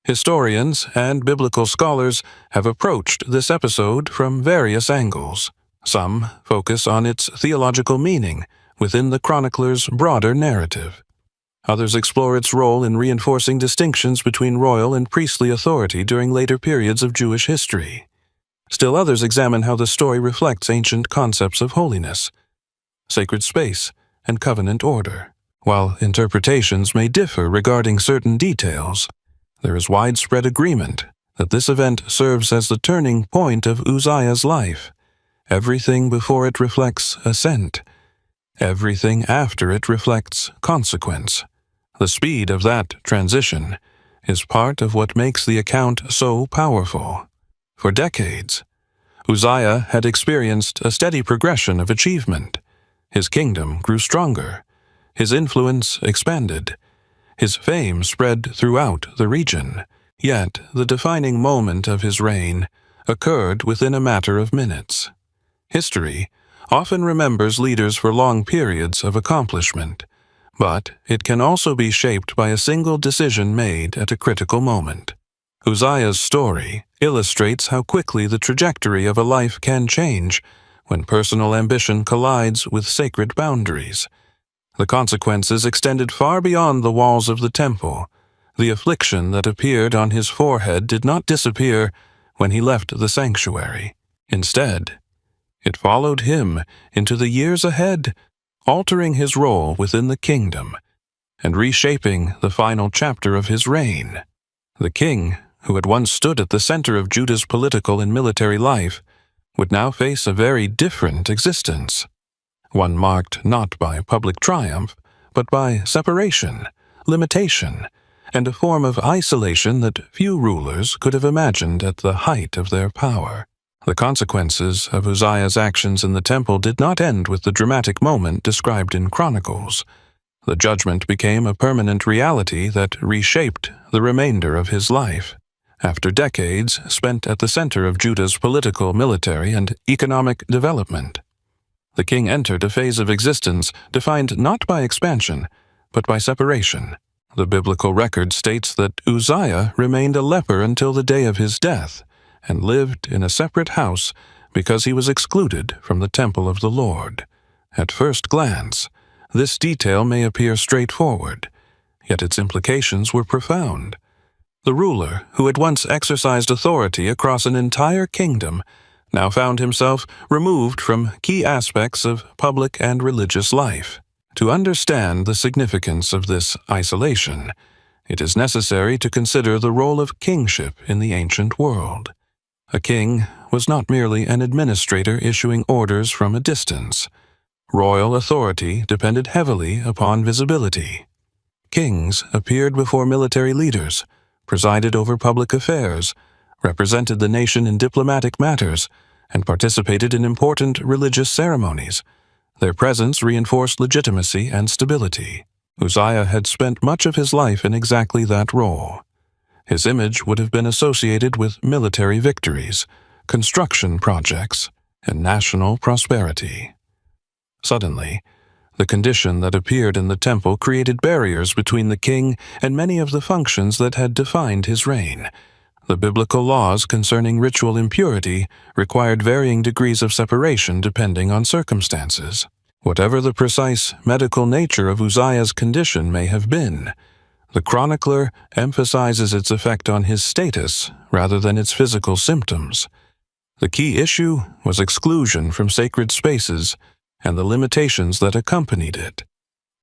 Historians and biblical scholars have approached this episode from various angles. Some focus on its theological meaning within the chronicler's broader narrative. Others explore its role in reinforcing distinctions between royal and priestly authority during later periods of Jewish history. Still others examine how the story reflects ancient concepts of holiness, sacred space, and covenant order. While interpretations may differ regarding certain details, there is widespread agreement that this event serves as the turning point of Uzziah's life. Everything before it reflects ascent. Everything after it reflects consequence. The speed of that transition is part of what makes the account so powerful. For decades, Uzziah had experienced a steady progression of achievement. His kingdom grew stronger. His influence expanded. His fame spread throughout the region. Yet, the defining moment of his reign occurred within a matter of minutes. History often remembers leaders for long periods of accomplishment, but it can also be shaped by a single decision made at a critical moment. Uzziah's story illustrates how quickly the trajectory of a life can change when personal ambition collides with sacred boundaries. The consequences extended far beyond the walls of the temple. The affliction that appeared on his forehead did not disappear when he left the sanctuary. Instead, it followed him into the years ahead, altering his role within the kingdom and reshaping the final chapter of his reign. The king, who had once stood at the center of Judah's political and military life, would now face a very different existence, one marked not by public triumph, but by separation, limitation, and a form of isolation that few rulers could have imagined at the height of their power. The consequences of Uzziah's actions in the temple did not end with the dramatic moment described in Chronicles. The judgment became a permanent reality that reshaped the remainder of his life. After decades spent at the center of Judah's political, military, and economic development, the king entered a phase of existence defined not by expansion, but by separation. The biblical record states that Uzziah remained a leper until the day of his death, and lived in a separate house because he was excluded from the temple of the Lord. At first glance, this detail may appear straightforward, yet its implications were profound. The ruler, who had once exercised authority across an entire kingdom, now found himself removed from key aspects of public and religious life. To understand the significance of this isolation, it is necessary to consider the role of kingship in the ancient world. A king was not merely an administrator issuing orders from a distance. Royal authority depended heavily upon visibility. Kings appeared before military leaders, presided over public affairs, represented the nation in diplomatic matters, and participated in important religious ceremonies. Their presence reinforced legitimacy and stability. Uzziah had spent much of his life in exactly that role. His image would have been associated with military victories, construction projects, and national prosperity. Suddenly, the condition that appeared in the temple created barriers between the king and many of the functions that had defined his reign. The biblical laws concerning ritual impurity required varying degrees of separation depending on circumstances. Whatever the precise medical nature of Uzziah's condition may have been, the chronicler emphasizes its effect on his status rather than its physical symptoms. The key issue was exclusion from sacred spaces and the limitations that accompanied it.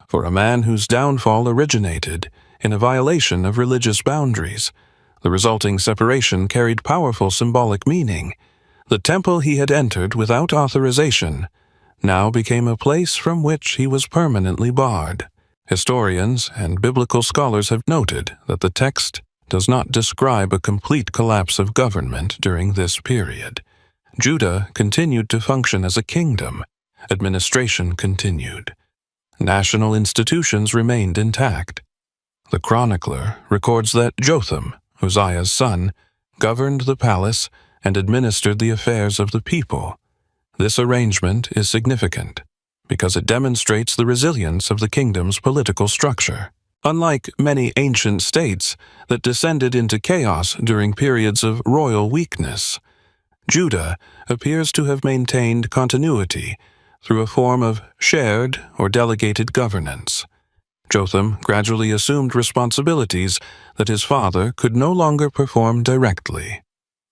For a man whose downfall originated in a violation of religious boundaries, the resulting separation carried powerful symbolic meaning. The temple he had entered without authorization now became a place from which he was permanently barred. Historians and biblical scholars have noted that the text does not describe a complete collapse of government during this period. Judah continued to function as a kingdom. Administration continued. National institutions remained intact. The chronicler records that Jotham, Uzziah's son, governed the palace and administered the affairs of the people. This arrangement is significant because it demonstrates the resilience of the kingdom's political structure. Unlike many ancient states that descended into chaos during periods of royal weakness, Judah appears to have maintained continuity through a form of shared or delegated governance. Jotham gradually assumed responsibilities that his father could no longer perform directly,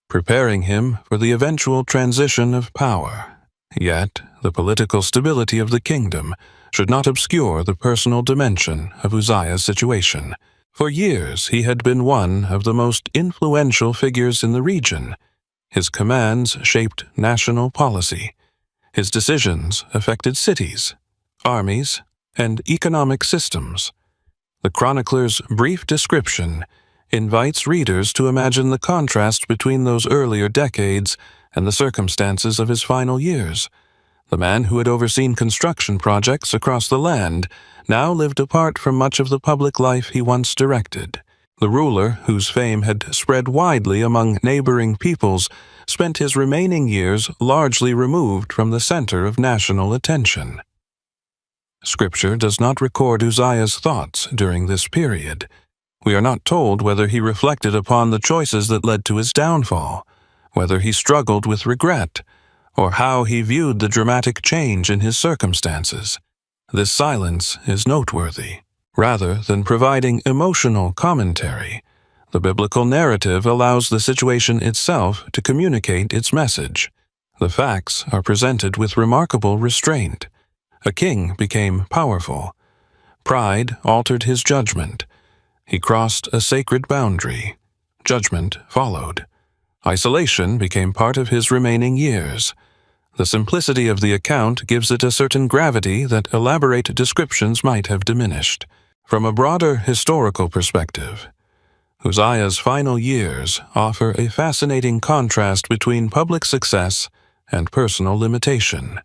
preparing him for the eventual transition of power. Yet, the political stability of the kingdom should not obscure the personal dimension of Uzziah's situation. For years, he had been one of the most influential figures in the region. His commands shaped national policy. His decisions affected cities, armies, and economic systems. The chronicler's brief description invites readers to imagine the contrast between those earlier decades and the circumstances of his final years. The man who had overseen construction projects across the land now lived apart from much of the public life he once directed. The ruler, whose fame had spread widely among neighboring peoples, spent his remaining years largely removed from the center of national attention. Scripture does not record Uzziah's thoughts during this period. We are not told whether he reflected upon the choices that led to his downfall, whether he struggled with regret, or how he viewed the dramatic change in his circumstances. This silence is noteworthy. Rather than providing emotional commentary, the biblical narrative allows the situation itself to communicate its message. The facts are presented with remarkable restraint. A king became powerful. Pride altered his judgment. He crossed a sacred boundary. Judgment followed. Isolation became part of his remaining years. The simplicity of the account gives it a certain gravity that elaborate descriptions might have diminished. From a broader historical perspective, Uzziah's final years offer a fascinating contrast between public success and personal limitation.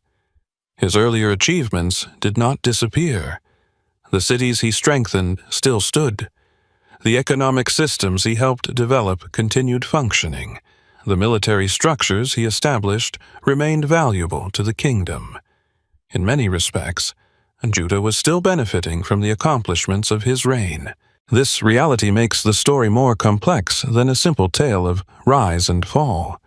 His earlier achievements did not disappear. The cities he strengthened still stood. The economic systems he helped develop continued functioning. The military structures he established remained valuable to the kingdom. In many respects, Judah was still benefiting from the accomplishments of his reign. This reality makes the story more complex than a simple tale of rise and fall.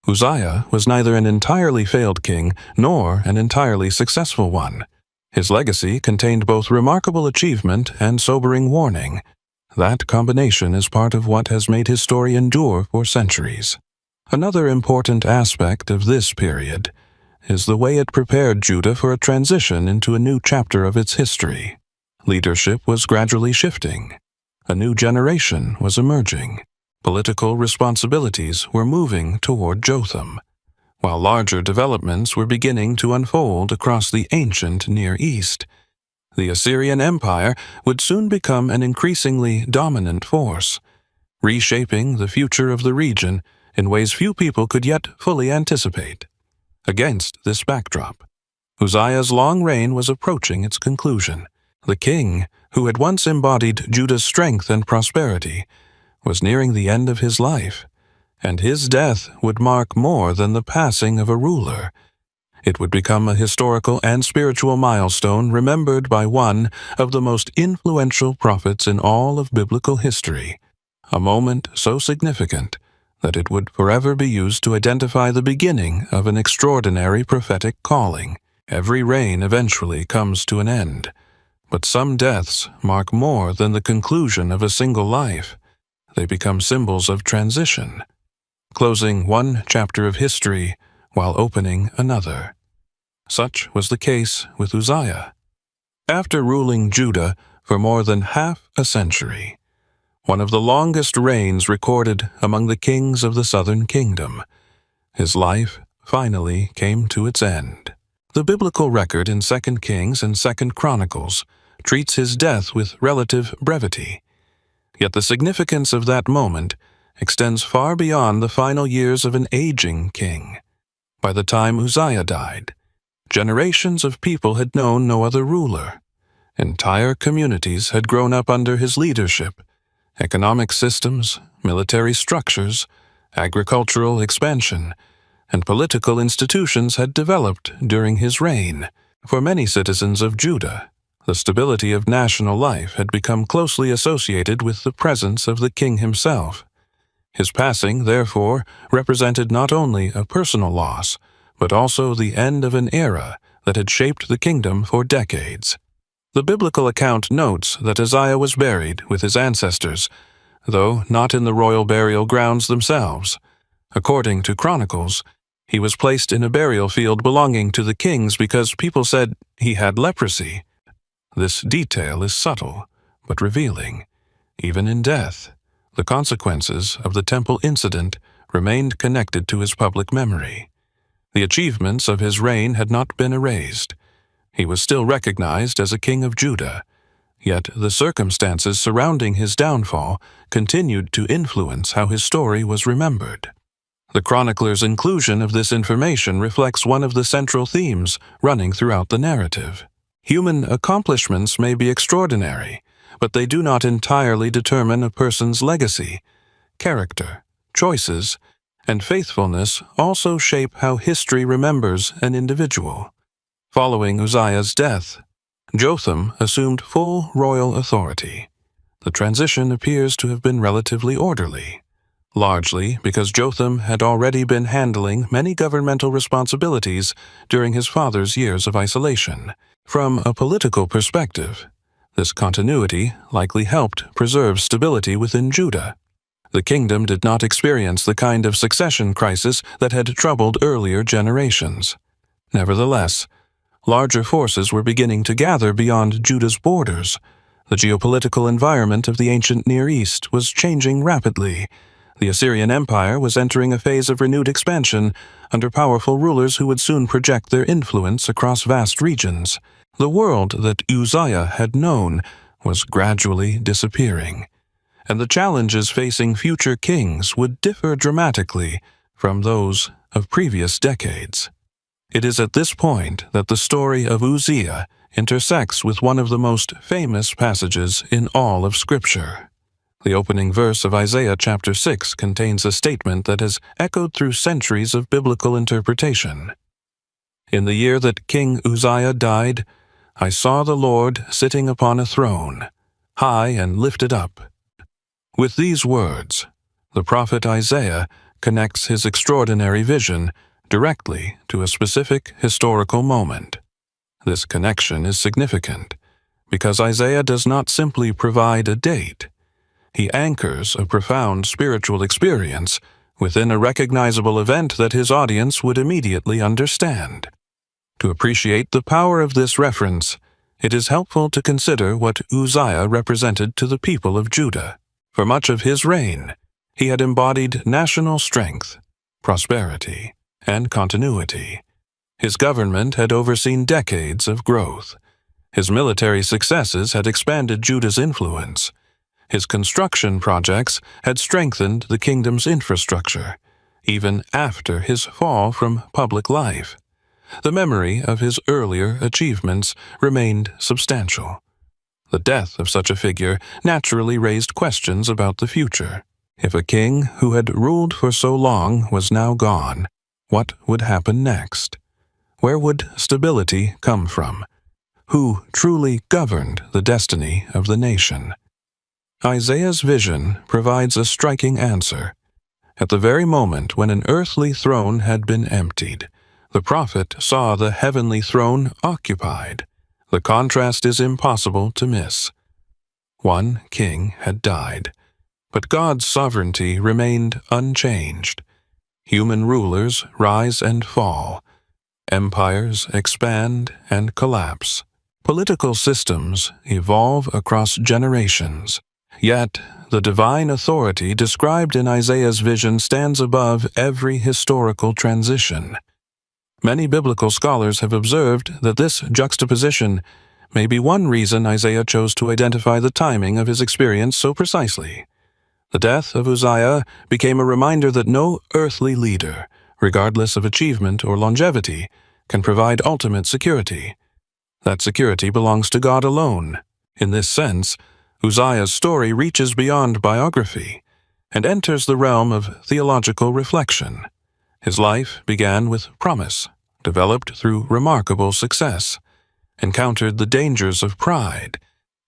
Uzziah was neither an entirely failed king nor an entirely successful one. His legacy contained both remarkable achievement and sobering warning. That combination is part of what has made his story endure for centuries. Another important aspect of this period is the way it prepared Judah for a transition into a new chapter of its history. Leadership was gradually shifting. A new generation was emerging. Political responsibilities were moving toward Jotham, while larger developments were beginning to unfold across the ancient Near East. The Assyrian Empire would soon become an increasingly dominant force, reshaping the future of the region in ways few people could yet fully anticipate. Against this backdrop, Uzziah's long reign was approaching its conclusion. The king, who had once embodied Judah's strength and prosperity, was nearing the end of his life, and his death would mark more than the passing of a ruler. It would become a historical and spiritual milestone remembered by one of the most influential prophets in all of biblical history, a moment so significant that it would forever be used to identify the beginning of an extraordinary prophetic calling. Every reign eventually comes to an end, but some deaths mark more than the conclusion of a single life. They become symbols of transition, closing one chapter of history while opening another. Such was the case with Uzziah. After ruling Judah for more than half a century, one of the longest reigns recorded among the kings of the southern kingdom, his life finally came to its end. The biblical record in 2 Kings and 2 Chronicles treats his death with relative brevity. Yet the significance of that moment extends far beyond the final years of an aging king. By the time Uzziah died, generations of people had known no other ruler. Entire communities had grown up under his leadership. Economic systems, military structures, agricultural expansion, and political institutions had developed during his reign. For many citizens of Judah, the stability of national life had become closely associated with the presence of the king himself. His passing, therefore, represented not only a personal loss, but also the end of an era that had shaped the kingdom for decades. The biblical account notes that Uzziah was buried with his ancestors, though not in the royal burial grounds themselves. According to Chronicles, he was placed in a burial field belonging to the kings because people said he had leprosy. This detail is subtle, but revealing. Even in death, the consequences of the temple incident remained connected to his public memory. The achievements of his reign had not been erased. He was still recognized as a king of Judah, yet the circumstances surrounding his downfall continued to influence how his story was remembered. The chronicler's inclusion of this information reflects one of the central themes running throughout the narrative. Human accomplishments may be extraordinary, but they do not entirely determine a person's legacy. Character, choices, and faithfulness also shape how history remembers an individual. Following Uzziah's death, Jotham assumed full royal authority. The transition appears to have been relatively orderly, largely because Jotham had already been handling many governmental responsibilities during his father's years of isolation. From a political perspective, this continuity likely helped preserve stability within Judah. The kingdom did not experience the kind of succession crisis that had troubled earlier generations. Nevertheless, larger forces were beginning to gather beyond Judah's borders. The geopolitical environment of the ancient Near East was changing rapidly. The Assyrian Empire was entering a phase of renewed expansion under powerful rulers who would soon project their influence across vast regions. The world that Uzziah had known was gradually disappearing, and the challenges facing future kings would differ dramatically from those of previous decades. It is at this point that the story of Uzziah intersects with one of the most famous passages in all of Scripture. The opening verse of Isaiah chapter 6 contains a statement that has echoed through centuries of biblical interpretation. In the year that King Uzziah died, I saw the Lord sitting upon a throne, high and lifted up. With these words, the prophet Isaiah connects his extraordinary vision directly to a specific historical moment. This connection is significant because Isaiah does not simply provide a date. He anchors a profound spiritual experience within a recognizable event that his audience would immediately understand. To appreciate the power of this reference, it is helpful to consider what Uzziah represented to the people of Judah. For much of his reign, he had embodied national strength, prosperity, and continuity. His government had overseen decades of growth. His military successes had expanded Judah's influence. His construction projects had strengthened the kingdom's infrastructure, even after his fall from public life. The memory of his earlier achievements remained substantial. The death of such a figure naturally raised questions about the future. If a king who had ruled for so long was now gone, what would happen next? Where would stability come from? Who truly governed the destiny of the nation? Isaiah's vision provides a striking answer. At the very moment when an earthly throne had been emptied, the prophet saw the heavenly throne occupied. The contrast is impossible to miss. One king had died, but God's sovereignty remained unchanged. Human rulers rise and fall. Empires expand and collapse. Political systems evolve across generations. Yet, the divine authority described in Isaiah's vision stands above every historical transition. Many biblical scholars have observed that this juxtaposition may be one reason Isaiah chose to identify the timing of his experience so precisely. The death of Uzziah became a reminder that no earthly leader, regardless of achievement or longevity, can provide ultimate security. That security belongs to God alone. In this sense, Uzziah's story reaches beyond biography and enters the realm of theological reflection. His life began with promise, developed through remarkable success, encountered the dangers of pride,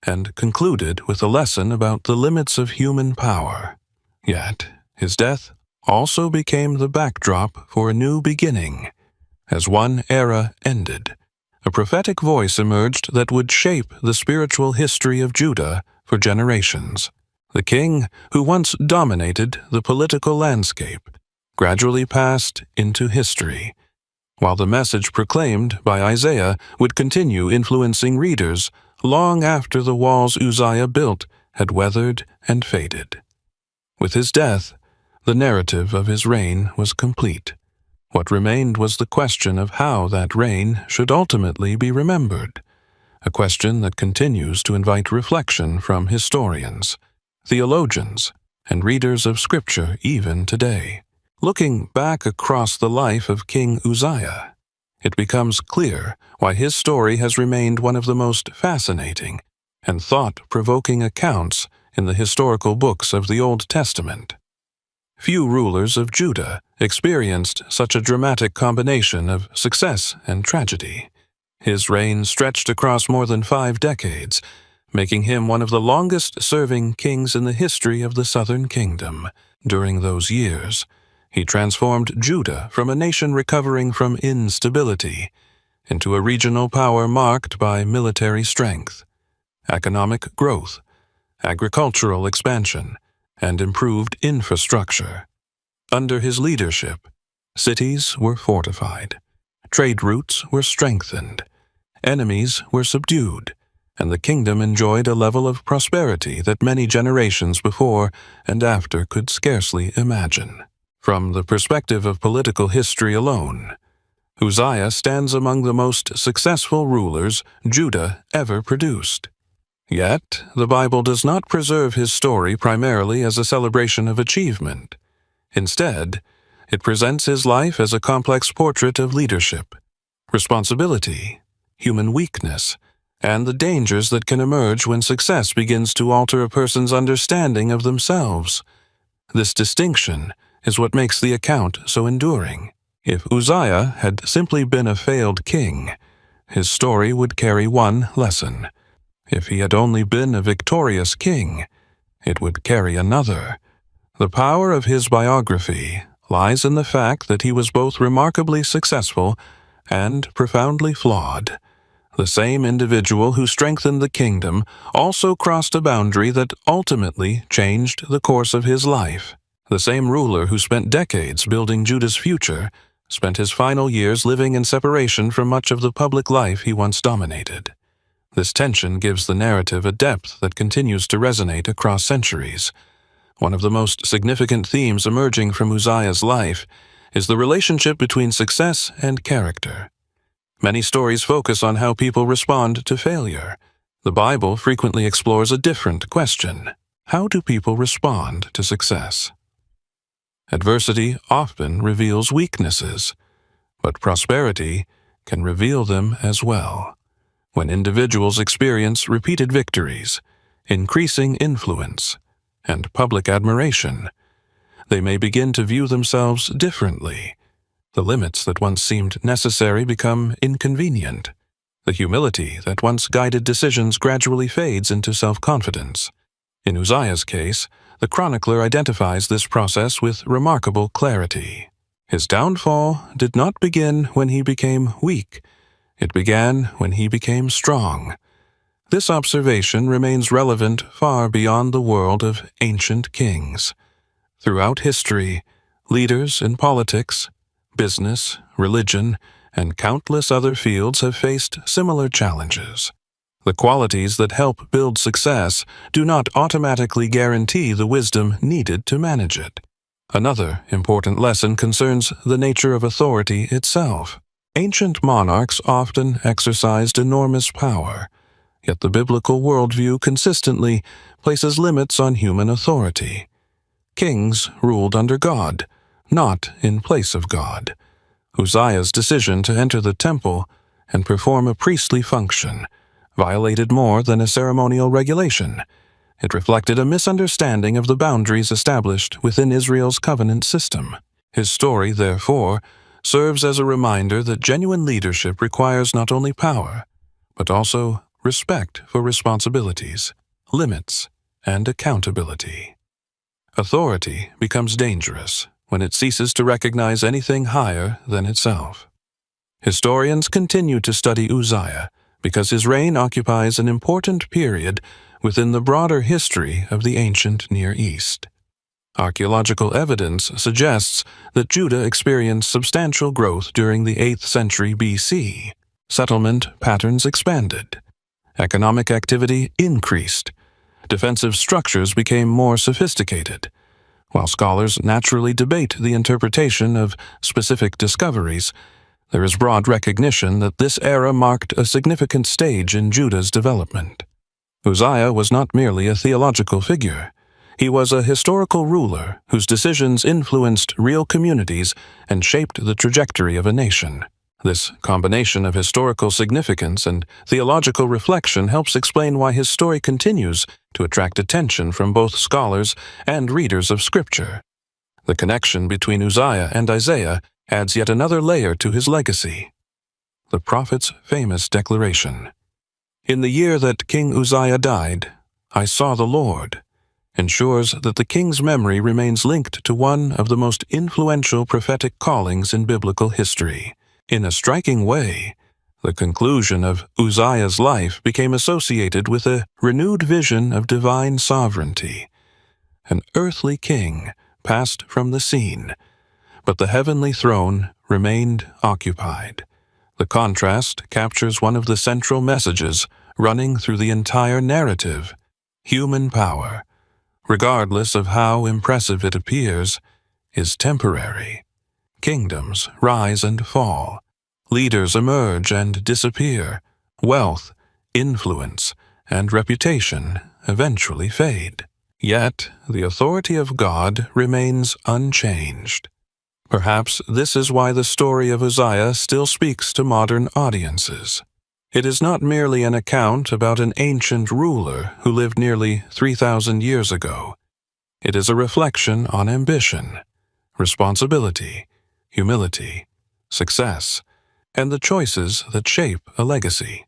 and concluded with a lesson about the limits of human power. Yet, his death also became the backdrop for a new beginning. As one era ended, a prophetic voice emerged that would shape the spiritual history of Judah for generations. The king who once dominated the political landscape gradually passed into history, while the message proclaimed by Isaiah would continue influencing readers long after the walls Uzziah built had weathered and faded. With his death, the narrative of his reign was complete. What remained was the question of how that reign should ultimately be remembered, a question that continues to invite reflection from historians, theologians, and readers of Scripture even today. Looking back across the life of King Uzziah, it becomes clear why his story has remained one of the most fascinating and thought-provoking accounts in the historical books of the Old Testament. Few rulers of Judah experienced such a dramatic combination of success and tragedy. His reign stretched across more than 5 decades, making him one of the longest-serving kings in the history of the southern kingdom. During those years, he transformed Judah from a nation recovering from instability into a regional power marked by military strength, economic growth, agricultural expansion, and improved infrastructure. Under his leadership, cities were fortified, trade routes were strengthened, enemies were subdued, and the kingdom enjoyed a level of prosperity that many generations before and after could scarcely imagine. From the perspective of political history alone, Uzziah stands among the most successful rulers Judah ever produced. Yet, the Bible does not preserve his story primarily as a celebration of achievement. Instead, it presents his life as a complex portrait of leadership, responsibility, human weakness, and the dangers that can emerge when success begins to alter a person's understanding of themselves. This distinction is what makes the account so enduring. If Uzziah had simply been a failed king, his story would carry one lesson. If he had only been a victorious king, it would carry another. The power of his biography lies in the fact that he was both remarkably successful and profoundly flawed. The same individual who strengthened the kingdom also crossed a boundary that ultimately changed the course of his life. The same ruler who spent decades building Judah's future spent his final years living in separation from much of the public life he once dominated. This tension gives the narrative a depth that continues to resonate across centuries. One of the most significant themes emerging from Uzziah's life is the relationship between success and character. Many stories focus on how people respond to failure. The Bible frequently explores a different question. How do people respond to success? Adversity often reveals weaknesses, but prosperity can reveal them as well. When individuals experience repeated victories, increasing influence, and public admiration, they may begin to view themselves differently. The limits that once seemed necessary become inconvenient. The humility that once guided decisions gradually fades into self-confidence. In Uzziah's case, the chronicler identifies this process with remarkable clarity. His downfall did not begin when he became weak. It began when he became strong. This observation remains relevant far beyond the world of ancient kings. Throughout history, leaders in politics, business, religion, and countless other fields have faced similar challenges. The qualities that help build success do not automatically guarantee the wisdom needed to manage it. Another important lesson concerns the nature of authority itself. Ancient monarchs often exercised enormous power, yet the biblical worldview consistently places limits on human authority. Kings ruled under God, not in place of God. Uzziah's decision to enter the temple and perform a priestly function violated more than a ceremonial regulation. It reflected a misunderstanding of the boundaries established within Israel's covenant system. His story, therefore, serves as a reminder that genuine leadership requires not only power, but also respect for responsibilities, limits, and accountability. Authority becomes dangerous when it ceases to recognize anything higher than itself. Historians continue to study Uzziah because his reign occupies an important period within the broader history of the ancient Near East. Archaeological evidence suggests that Judah experienced substantial growth during the 8th century BC. Settlement patterns expanded. Economic activity increased. Defensive structures became more sophisticated. While scholars naturally debate the interpretation of specific discoveries, there is broad recognition that this era marked a significant stage in Judah's development. Uzziah was not merely a theological figure. He was a historical ruler whose decisions influenced real communities and shaped the trajectory of a nation. This combination of historical significance and theological reflection helps explain why his story continues to attract attention from both scholars and readers of Scripture. The connection between Uzziah and Isaiah adds yet another layer to his legacy. The prophet's famous declaration, "In the year that King Uzziah died, I saw the Lord," ensures that the king's memory remains linked to one of the most influential prophetic callings in biblical history. In a striking way, the conclusion of Uzziah's life became associated with a renewed vision of divine sovereignty. An earthly king passed from the scene, but the heavenly throne remained occupied. The contrast captures one of the central messages running through the entire narrative: human power, regardless of how impressive it appears, is temporary. Kingdoms rise and fall. Leaders emerge and disappear. Wealth, influence, and reputation eventually fade. Yet, the authority of God remains unchanged. Perhaps this is why the story of Uzziah still speaks to modern audiences. It is not merely an account about an ancient ruler who lived nearly 3,000 years ago. It is a reflection on ambition, responsibility, humility, success, and the choices that shape a legacy.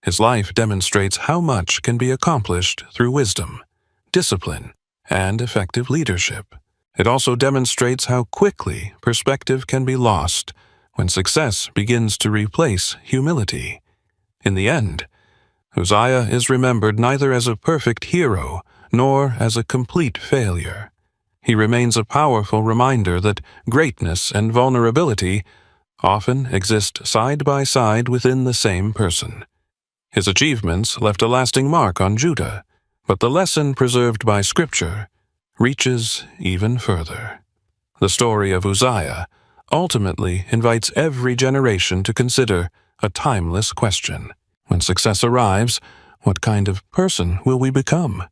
His life demonstrates how much can be accomplished through wisdom, discipline, and effective leadership. It also demonstrates how quickly perspective can be lost when success begins to replace humility. In the end, Uzziah is remembered neither as a perfect hero nor as a complete failure. He remains a powerful reminder that greatness and vulnerability often exist side by side within the same person. His achievements left a lasting mark on Judah, but the lesson preserved by Scripture reaches even further. The story of Uzziah ultimately invites every generation to consider a timeless question. When success arrives, what kind of person will we become?